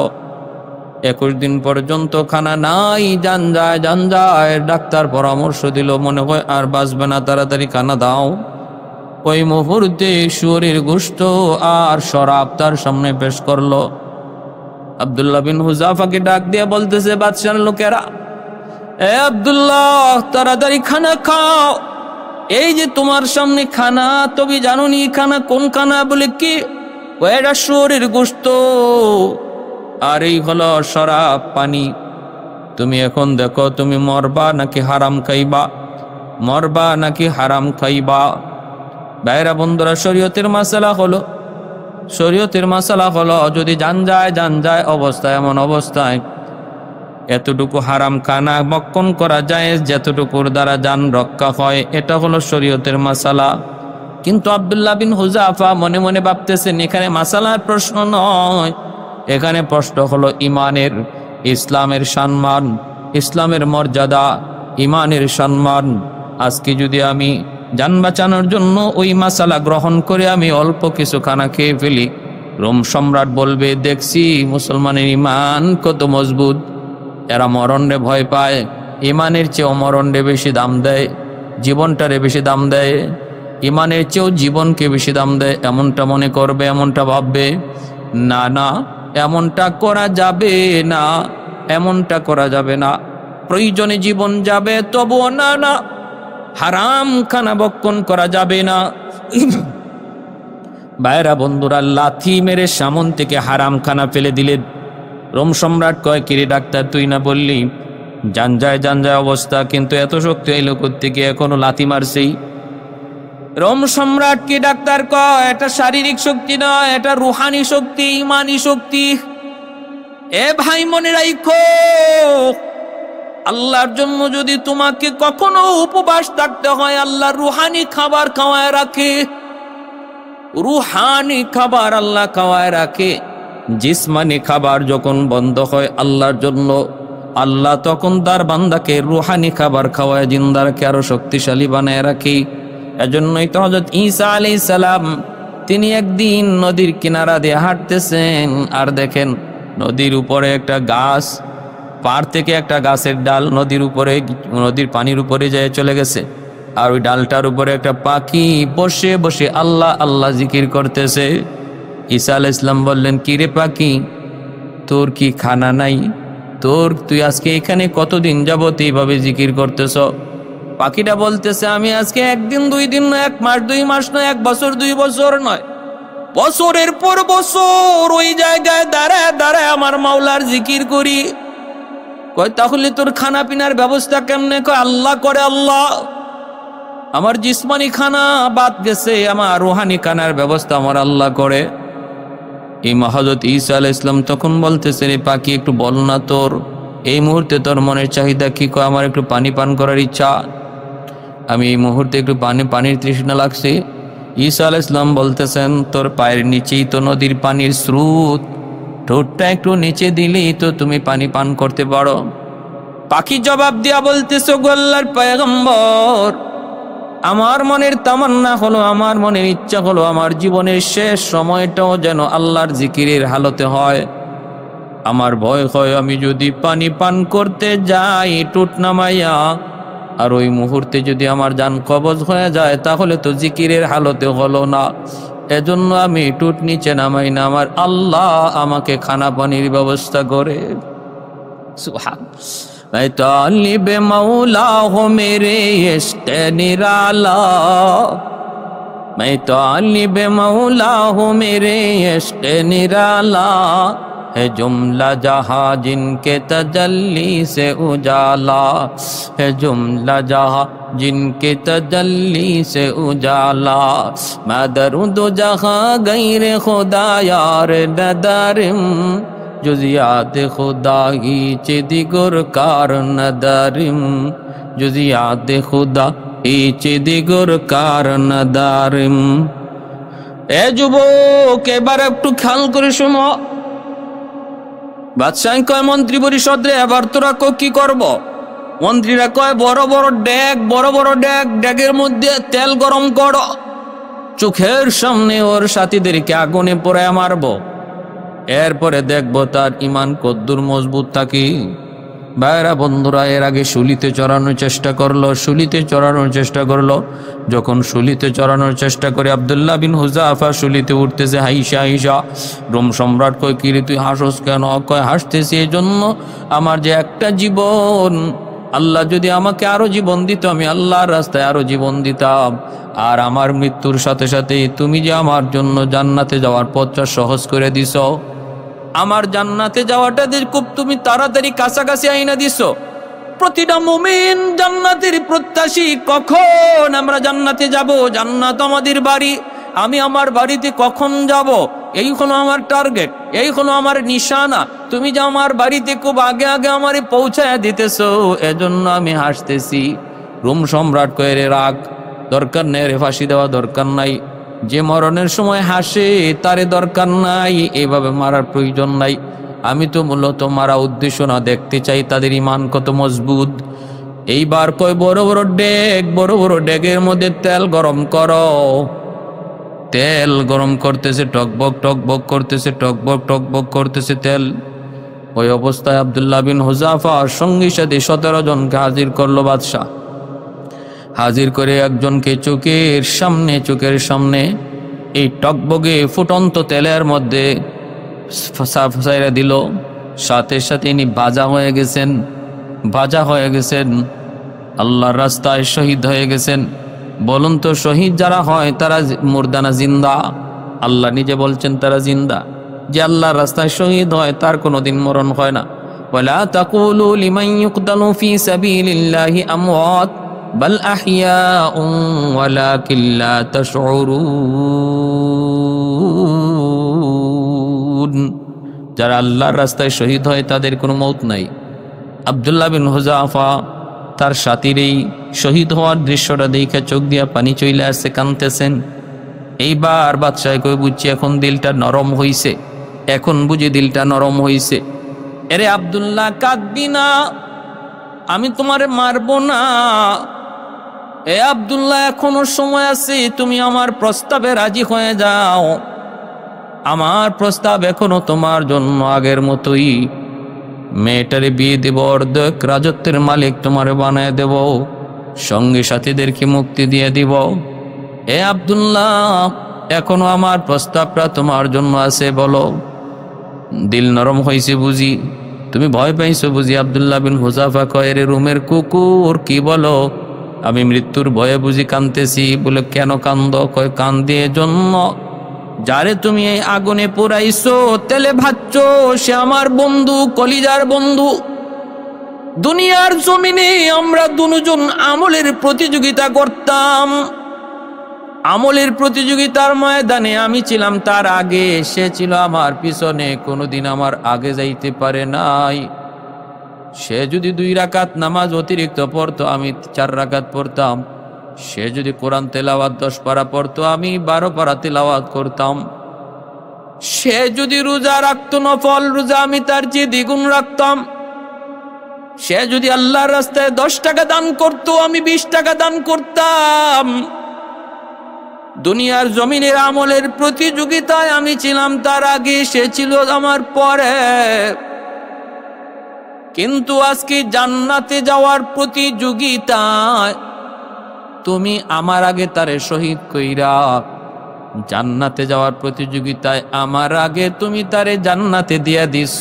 21 দিন পর্যন্ত খানা নাই, জান যায়। ডাক্তার পরামর্শ দিল, মনে হয় আর বাঁচবে না, তাড়াতাড়ি খানা দাও। ওই মুহূর্তে শুয়োরের গোশত আর শরাব তার সামনে পেশ করলো। আব্দুল্লাহ বিন হুযাফাকে ডাক দিয়ে বলতেছে, বাদশার লোকেরা, এ আব্দুল্লাহ, তাড়াতাড়ি খানা খাও। এই যে তোমার সামনে খানা, তবে জানো নি খানা কোন খানা? বলে কি? ওইটা শুয়োরের গোশত আর এই হলো শরাব, পানি। তুমি এখন দেখো, তুমি মরবা নাকি হারাম খাইবা, মরবা নাকি হারাম খাইবা। ভাইরা বন্ধুরা, শরীয়তের মাসালা হলো যদি জান যায় অবস্থায়, এমন অবস্থায় এতটুকু হারাম খানা বক্ষণ করা যায় যতটুকুর দ্বারা জান রক্ষা হয়, এটা হলো শরীয়তের মাসালা। কিন্তু আব্দুল্লাহ বিন হুযাফা মনে মনে ভাবতেছেন, এখানে মাসালার প্রশ্ন নয়, এখানে প্রশ্ন হলো ইমানের, ইসলামের সম্মান, ইসলামের মর্যাদা, ইমানের সম্মান। আজকে যদি আমি জান বাঁচানোর জন্য ওই মাসালা গ্রহণ করে আমি অল্প কিছু খানা খেয়ে ফেলি, রোম সম্রাট বলবে, দেখছি মুসলমানের ইমান কত মজবুত, এরা মরণে ভয় পায়, ইমানের চেয়েও মরণে বেশি দাম দেয়, জীবনটারে বেশি দাম দেয়, ইমানের চেয়েও জীবনকে বেশি দাম দেয়, এমনটা মনে করবে, এমনটা ভাববে। না, এমনটা করা যাবে না, এমনটা করা যাবে না। প্রয়োজনে জীবন যাবে, তবুও না, হারাম খানা বক্ষণ করা যাবে না। ভাইরা বন্ধুরা, লাথি মেরে সামন থেকে হারাম খানা ফেলে দিলেন। রোম সম্রাট কয়, কিরে ডাক্তার, তুই না বললি জান যায় অবস্থা, কিন্তু এত শক্তি এলো কোত্থেকে, এখনো লাথি মারছেই। রোম সম্রাট কি ডাক্তার কয়, এটা শারীরিক শক্তি নয়, এটা রুহানি শক্তি, ইমানি শক্তি। এ ভাই, মনে রাখো, আল্লাহর জন্য যদি তোমাকে কখনো উপবাস থাকতে হয়, আল্লাহ রুহানি খাবার খাওয়ায় রাখে, রুহানি খাবার আল্লাহ খাওয়ায় রাখে। জিসমানি খাবার যখন বন্ধ হয় আল্লাহর জন্য, আল্লাহ তখন তার বান্দাকে রুহানি খাবার খাওয়ায় জিন্দারকে আরো শক্তিশালী বানায় রাখে। এজন্যই তো হযরত ঈসা আলাইহিস সালাম তিনি একদিন নদীর কিনারা দিয়ে হাঁটতেছেন, আর দেখেন নদীর উপরে একটা গাছ, পার থেকে একটা গাছের ডাল নদীর উপরে, নদীর পানির উপরে যায় চলে গেছে, আর ওই ডালটার উপরে একটা পাখি বসে বসে আল্লাহ আল্লাহ জিকির করতেছে। ঈসা আলাইহিস সালাম বললেন, কি রে পাখি, তোর কি খানা নাই? তুই আজকে এখানে কতদিন যাবত এইভাবে জিকির করতেছ? পাখিটা বলতেছে, আমি আজকে একদিন দুই দিন নয়, 1 মাস 2 মাস নয়, 1 বছর 2 বছর নয়, বছরের পর বছর ওই জায়গায় দাঁড়ায় আমার মাওলার জিকির করি। কয়, তাহলে তোর খানা পিনার ব্যবস্থা কেমনে? কয়, আল্লাহ করে। আল্লাহ, আমার জিসমানি খানা বাদ গেছে, আমার রুহানি খানার ব্যবস্থা আমার আল্লাহ করে। এই হযরত ঈসা আলাইহিস সালাম তখন বলতেছে, রে পাখি, একটু বল না, তোর এই মুহূর্তে তোর মনের চাহিদা কি? কয়, আমার একটু পানি পান করার ইচ্ছা, আমি এই মুহূর্তে একটু পানির তৃষ্ণা লাগছে, ঈসা আলাইহিস সালাম বলতেছেন, তোর পায়ের নিচেই তো নদীর পানির স্রোত, ঠোঁটটা একটু নিচে দিলেই তো তুমি পানি পান করতে পারো। পাখি জবাব দিয়া বলতেছো, গো আল্লাহর পয়গম্বর, আমার মনের তামান্না হলো, আমার মনের ইচ্ছা হলো, আমার জীবনের শেষ সময়টাও যেন আল্লাহর জিকিরের হালতে হয়। আমার ভয় হয় আমি যদি পানি পান করতে যাই টুট নামাইয়া, আর ওই মুহূর্তে যদি আমার জান কবজ হয়ে যায়, তাহলে তো জিকিরের হালতে হলো না। এজন্য আমি টুট নিচে নামাই না, আমার আল্লাহ আমাকে খানা পানির ব্যবস্থা করে। मैं तालिब मौला हो मेरे इश्क़ निराला, मैं तालिब मौला हो मेरे इश्क़ निराला, है जुमला जहाँ जिनके तजल्ली से उजाला, है जुमला जहाँ जिनके तजल्ली से उजाला, मैं दरूद जहाँ गैर खुदा यार नदारिम, जुज़ियात खुदा ही चिदिगुर कार नदारिम, जुज़ियात खुदा ही चिदिगुर कार नदारिम। এ যুবক, এবার একটু খেয়াল করে শোনো। বাদশাহ কয়, মন্ত্রী পরিষদ রে, এবার তোরা কি করব? মন্ত্রীরা কয়, বড় বড় ড্যাগ, বড় বড় ড্যাগ, ড্যাগের মধ্যে তেল গরম করো, চোখের সামনে ওর সাথীদেরকে আগুনে পোড়ায় মারবো, এরপরে দেখবো তার ইমান কদ্দুর মজবুত থাকি। ভাইরা বন্ধুরা, এর আগে শুলিতে চড়ানোর চেষ্টা করলো, শুলিতে চড়ানোর চেষ্টা করলো। যখন শুলিতে চড়ানোর চেষ্টা করে আব্দুল্লাহ বিন হুযাফা শুলিতে উঠতেছে হাইসা হাইসা। রোম সম্রাট কয়, কি রে তুই হাসস কেন? কয়, হাসতেছি এই জন্য, আমার যে একটা জীবন, আল্লাহ যদি আমাকে আরো জীবন দিত, আমি আল্লাহর রাস্তায় আরো জীবন দিতাম। আর আমার মৃত্যুর সাথে সাথে তুমি যে আমার জন্য জান্নাতে যাওয়ার পথটা সহজ করে দিছ, আমার জান্নাতে যাওয়াটা খুব তুমি তাড়াতাড়ি কাছাকাছি আইনা দিছো। প্রতিটা মুমিন জান্নাতের প্রত্যাশী, কখন আমরা জান্নাতে যাব, জান্নাত আমাদের বাড়ি, আমি আমার বাড়িতে কখন যাব, এই হলো আমার টার্গেট, এই হলো আমার নিশানা। তুমি যে আমার বাড়িতে খুব আগে আগে আমারে পৌঁছায় দিতেছো, এজন্য আমি হাসতেছি। রোম সম্রাট কয়ে, রে রাগ, দরকার নেই রে, ফাঁসি দেওয়া দরকার নাই, যে মরণের সময় হাসে তারে দরকার নাই, এইভাবে মারার প্রয়োজন নাই। আমি তো মূলত মারা উদ্দেশ্য না, দেখতে চাই তাদের ইমান কত মজবুত। এইবার কয়, বড় বড় ডেক, বড় বড় ডেকের মধ্যে তেল গরম করো। তেল গরম করতেছে, টকবক টকবক করতেছে, টকবক টকবক করতেছে তেল। ওই অবস্থায় আব্দুল্লাহ বিন হুযাফা সঙ্গী সাথে 17 জনকে হাজির করলো বাদশাহ। হাজির করে একজনকে চোখের সামনে এই টকবগে ফুটন্ত তেলের মধ্যে ফাঁসাইরা দিল। সাথে সাথে ইনি ভাজা হয়ে গেছেন, আল্লাহর রাস্তায় শহীদ হয়ে গেছেন। বলুন তো, শহীদ যারা হয় তারা মুর্দানা জিন্দা? আল্লাহ নিজে বলছেন তারা জিন্দা। যে আল্লাহর রাস্তায় শহীদ হয় তার কোনোদিন মরণ হয় না। ওয়ালা তাকুলু লিমান ইউকতালু ফি সাবিলিল্লাহি আমওয়াত বাল আহইয়াউন ওয়ালাকিন লা তাশউরুন। যারা আল্লাহর রাস্তায় শহীদ হয় তাদের কোনো মৌত নাই। আব্দুল্লাহ বিন হুযাফা তার সাথীর এই শহীদ হওয়ার দৃশ্যটা দেখে চোখ দিয়া পানি চলে আসছে, কাঁদতেছেন। এইবার বাদশাহ কই, বুঝছি এখন দিলটা নরম হইছে, এখন বুঝি দিলটা নরম হইছে। এরে আব্দুল্লাহ, কাঁদবি না, আমি তোমারে মারবো না। এ আব্দুল্লাহ, এখনো সময় আছে, তুমি আমার প্রস্তাবে রাজি হয়ে যাও। আমার প্রস্তাব এখনো তোমার জন্য আগের মতোই। মেয়েটারে বিয়ে দেব, অর্ধেক রাজত্বের মালিক তোমারে বানায় দেব, সঙ্গী সাথীদেরকে মুক্তি দিয়ে দিব। এ আব্দুল্লাহ, এখনো আমার প্রস্তাবটা তোমার জন্য আছে, বলো। দিল নরম হয়েছে বুঝি, তুমি ভয় পাইছো বুঝি? আব্দুল্লাহ বিন হুযাফা কয়, রে রুমের কুকুর, কি বলো? আমি মৃত্যুর ভয়ে বুঝি কাঁদতেছি। বলে, কেন কান্দ? কয়, কান্দি এজন্য, যারে তুমি এই আগুনে পোড়াইছো, তেলে ভাজছো, সে আমার বন্ধু, কলিজার বন্ধু। দুনিয়ার জমিনে আমরা দুজন আমলের প্রতিযোগিতা করতাম। আমলের প্রতিযোগিতার ময়দানে আমি ছিলাম তার আগে, সে ছিল আমার পিছনে, কোনোদিন আমার আগে যাইতে পারে নাই। সে যদি 2 রাকাত নামাজ অতিরিক্ত পড়তো, আমি 4 রাকাত পড়তাম। সে যদি কোরআন তেলাওয়াত 10 পারা পড়তো, আমি 12 পারা তেলাওয়াত করতাম। সে যদি রোজা রাখতো, নফল রোজা, আমি তার চেয়ে দ্বিগুণ রাখতাম। সে যদি আল্লাহর রাস্তায় 10 টাকা দান করতো, আমি 20 টাকা দান করতাম। দুনিয়ার জমিনের আমলের প্রতিযোগিতায় আমি ছিলাম তার আগে, সে ছিল আমার পরে। কিন্তু আজকে জান্নাতে যাওয়ার প্রতিযোগিতায় তুমি আমার আগে তারে শহীদ কইরা, জান্নাতে যাওয়ার প্রতিযোগিতায় আমার আগে তুমি তারে জান্নাতে দিয়া দিছ,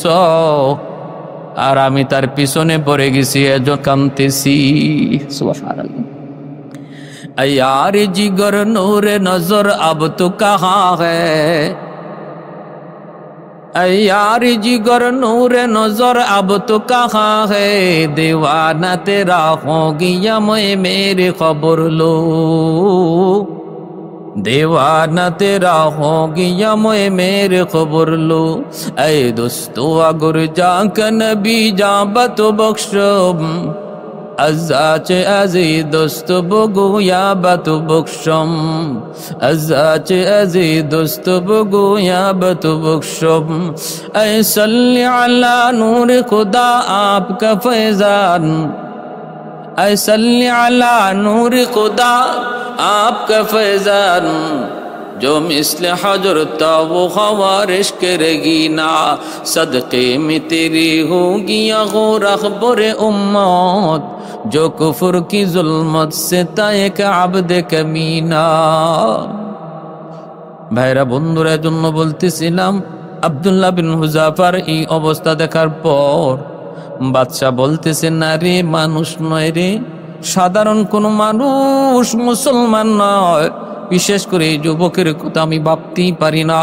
আর আমি তার পিছনে পড়ে গেছি, এজন্য কাঁদতেছি। সুবহানাল্লাহ। यार जिगर नूर नजर अब तो कहाँ है, यार जिगर नूर नजर अब तो कहाँ है, दीवाना तेरा हो गया मैं मेरी खबर लो, दीवाना तेरा हो गया मैं मेरी खबर लो। ऐ दोस्तों अगर जाकर नबी जाबा तो बख्शो, আজাচে আজি দোস্ত বগুয়া বাতু বকশম, আজাচে আজি দোস্ত বগুয়া বাতু বকশম। ऐ सल्ली अला नूर खुदा आपका फैजान, ऐ सल्ली अला नूर खुदा आपका फैजान, जो मिसले हजरता वो खवारिश करेगी ना, सदक़े में तेरी होगी या गो रखबरे उम्मत, जो कुफर की जुल्मत से तायक आबद कमीना। ভাইরা বন্ধুরা, জন্য বলতেছিলাম, আব্দুল্লাহ বিন হুযাফার এই অবস্থা দেখার পর বাদশা বলতেছে, না রে, মানুষ নয় রে, সাধারণ কোন মানুষ, মুসলমান নয়। বিশেষ করে এই যুবকের কথা আমি ভাবতেই পারি না।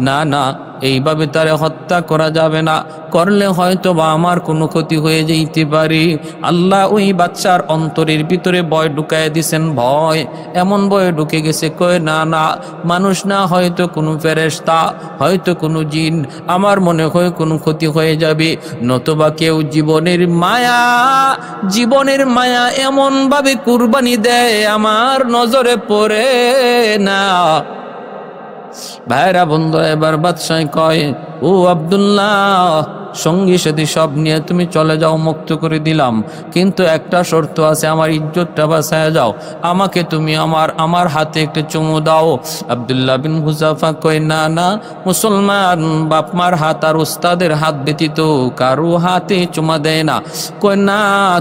না না, এইভাবে তারে হত্যা করা যাবে না, করলে হয়তো বা আমার কোনো ক্ষতি হয়ে যেতে পারে। আল্লাহ ওই বাচ্চার অন্তরের ভিতরে ভয় ঢুকায় দিছেন, ভয়, এমন ভয় ঢুকে গেছে, কয় না না, মানুষ না, হয়তো কোনো ফেরেশতা, হয়তো কোনো জিন, আমার মনে হয় কোনো ক্ষতি হয়ে যাবে, নতুবা কেউ জীবনের মায়া এমন ভাবে কুরবানি দেয় আমার নজরে পড়ে না। ভাইরা বন্ধু, এবার বাদশাহ কয়, ও আব্দুল্লাহ, সঙ্গী সাথী সব নিয়ে তুমি চলে যাও, মুক্ত করে দিলাম, কিন্তু একটা শর্ত আছে, আমার ইজ্জতটা বাঁচায় যাও, আমাকে তুমি আমার হাতে একটা চুমু দাও। আব্দুল্লাহ বিন হুযাফা কয়, না না, মুসলমান বাপমার হাত আর উস্তাদের হাত ব্যতীত কারো হাতে চুমা দেয় না। কয়, না,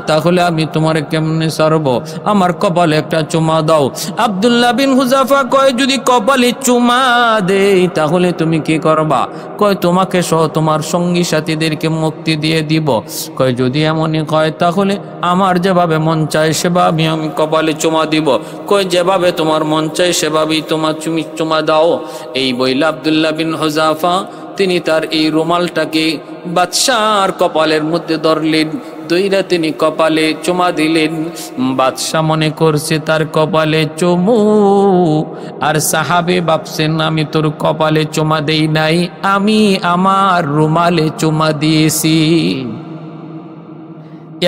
তাহলে আমি তোমার কেমনে ছাড়বো, আমার কপালে একটা চুমা দাও। আব্দুল্লাহ বিন হুযাফা কয়, যদি কপালে চুমা দেই তাহলে তুমি কি করবা? কয়, তোমাকে সহ তোমার সঙ্গী সাথীদেরকে মুক্তি দিয়ে দিব। কয়, যদি এমনই কয় তাহলে আমার যেভাবে মন চায় সেভাবে আমি কপালে চুমা দিব। কয়, যেভাবে তোমার মন চায় সেভাবেই তুমি চুমা দাও। এই বইলা আব্দুল্লাহ বিন হুযাফা তিনি তার এই রুমালটাকে বাদশার কপালের মধ্যে ধরলেন, দইরা তিনি কপালে চুমা দিলেন। বাদশা মনে করছে তার কপালে চুমু, আর সাহাবে ভাবছেন আমি তোর কপালে চুমা দেই নাই, আমি আমার রুমালে চুমা দিয়েছি।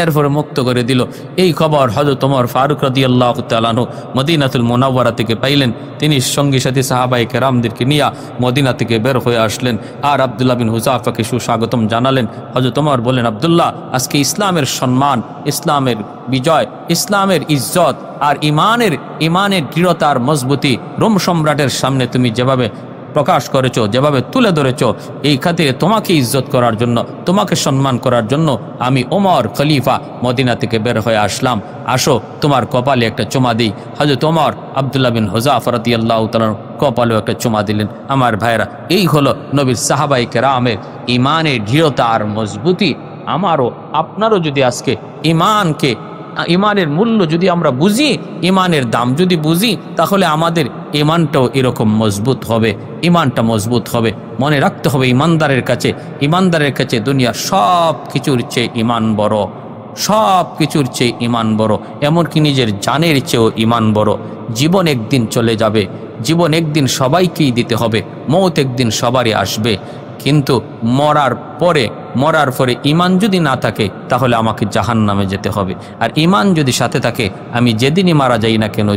এরপরে মুক্ত করে দিল। এই খবর হযরত ওমর ফারুক রাদিয়াল্লাহু তাআলা আনহু মদিনাতুল মুনাওয়ারা থেকে পাইলেন। তিনি সঙ্গী সাথী সাহাবায়ে কেরামদেরকে নিয়ে মদিনা থেকে বের হয়ে আসলেন, আর আব্দুল্লাহ বিন হুযাফাকে সুস্বাগতম জানালেন। হযরত ওমর বললেন, আব্দুল্লাহ, আজকে ইসলামের সম্মান, ইসলামের বিজয়, ইসলামের ইজ্জত আর ইমানের দৃঢ়তার মজবুতি রোম সম্রাটের সামনে তুমি যেভাবে প্রকাশ করেছো, যেভাবে তুলে ধরেছ, এই খাতিরে তোমাকে ইজ্জত করার জন্য, তোমাকে সম্মান করার জন্য আমি ওমর খলিফা মদিনা থেকে বের হয়ে আসলাম। আসো, তোমার কপালে একটা চুমা দিই। হযরত ওমর আব্দুল্লাহ বিন হুযাফা রাদিয়াল্লাহু তাআলা কপালেও একটা চুমা দিলেন। আমার ভাইরা, এই হলো নবীর সাহাবায়ে কেরামের ইমানের দৃঢ়তা আর মজবুতি। আমারও আপনারও যদি আজকে ইমানের মূল্য যদি আমরা বুঝি, ইমানের দাম যদি বুঝি, তাহলে আমাদের ইমানটাও এরকম মজবুত হবে, ইমানটা মজবুত হবে। মনে রাখতে হবে, ইমানদারের কাছে দুনিয়ার সব কিছুর চেয়ে ইমান বড়, সব কিছুর চেয়ে ইমান বড়, এমনকি নিজের জানের চেয়েও ইমান বড়। জীবন একদিন চলে যাবে, জীবন একদিন সবাইকেই দিতে হবে, মৌত একদিন সবারই আসবে। কিন্তু মরার পরে ঈমান যদি না থাকে তাহলে আমাকে জাহান্নামে যেতে হবে। আর ঈমান যদি সাথে থাকে, আমি যেদিনই মারা যাই না কেন,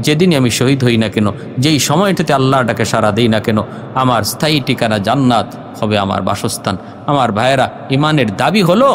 যেদিনই আমি শহীদ হই না কেন, যেই সময়টাতে আল্লাহর ডাকে সাড়া দেই না কেন, আমার স্থায়ী ঠিকানা জান্নাত হবে আমার বাসস্থান। আমার ভাইয়েরা, ঈমানের দাবি হলো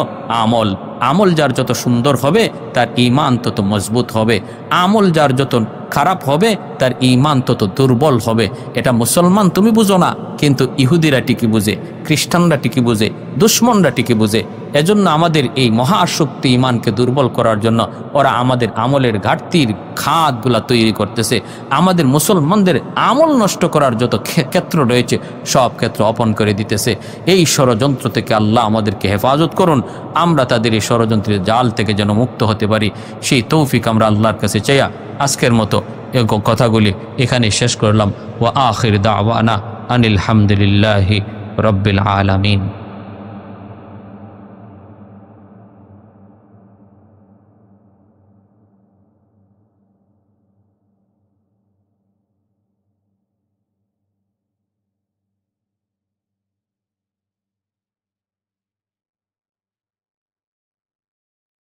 আমল যার যত সুন্দর হবে তার ঈমান তত মজবুত হবে, আমল যার যত খারাপ হবে তার ঈমান তত দুর্বল হবে। এটা মুসলমান তুমি বুঝো না, কিন্তু ইহুদিরা ঠিকই বুঝে, খ্রিস্টানরা ঠিকই বুঝে, দুশ্মনরা ঠিকই বুঝে। এজন্য আমাদের এই মহাশক্তি ঈমানকে দুর্বল করার জন্য ওরা আমাদের আমলের ঘাটতির খাতগুলা তৈরি করতেছে। আমাদের মুসলমানদের আমল নষ্ট করার যত ক্ষেত্র রয়েছে সব ক্ষেত্র অপন করে দিতেছে। এই ষড়যন্ত্র থেকে আল্লাহ আমাদেরকে হেফাজত করুন, আমরা তাদের এই ষড়যন্ত্রের জাল থেকে যেন মুক্ত হতে পারি, সেই তৌফিক আমরা আল্লাহর কাছে চাইয়া আজকের মতো এই কথাগুলি এখানে শেষ করলাম। ওয়া আখির দাওয়ানা আনিল হামদুলিল্লাহি রাব্বিল আলামিন।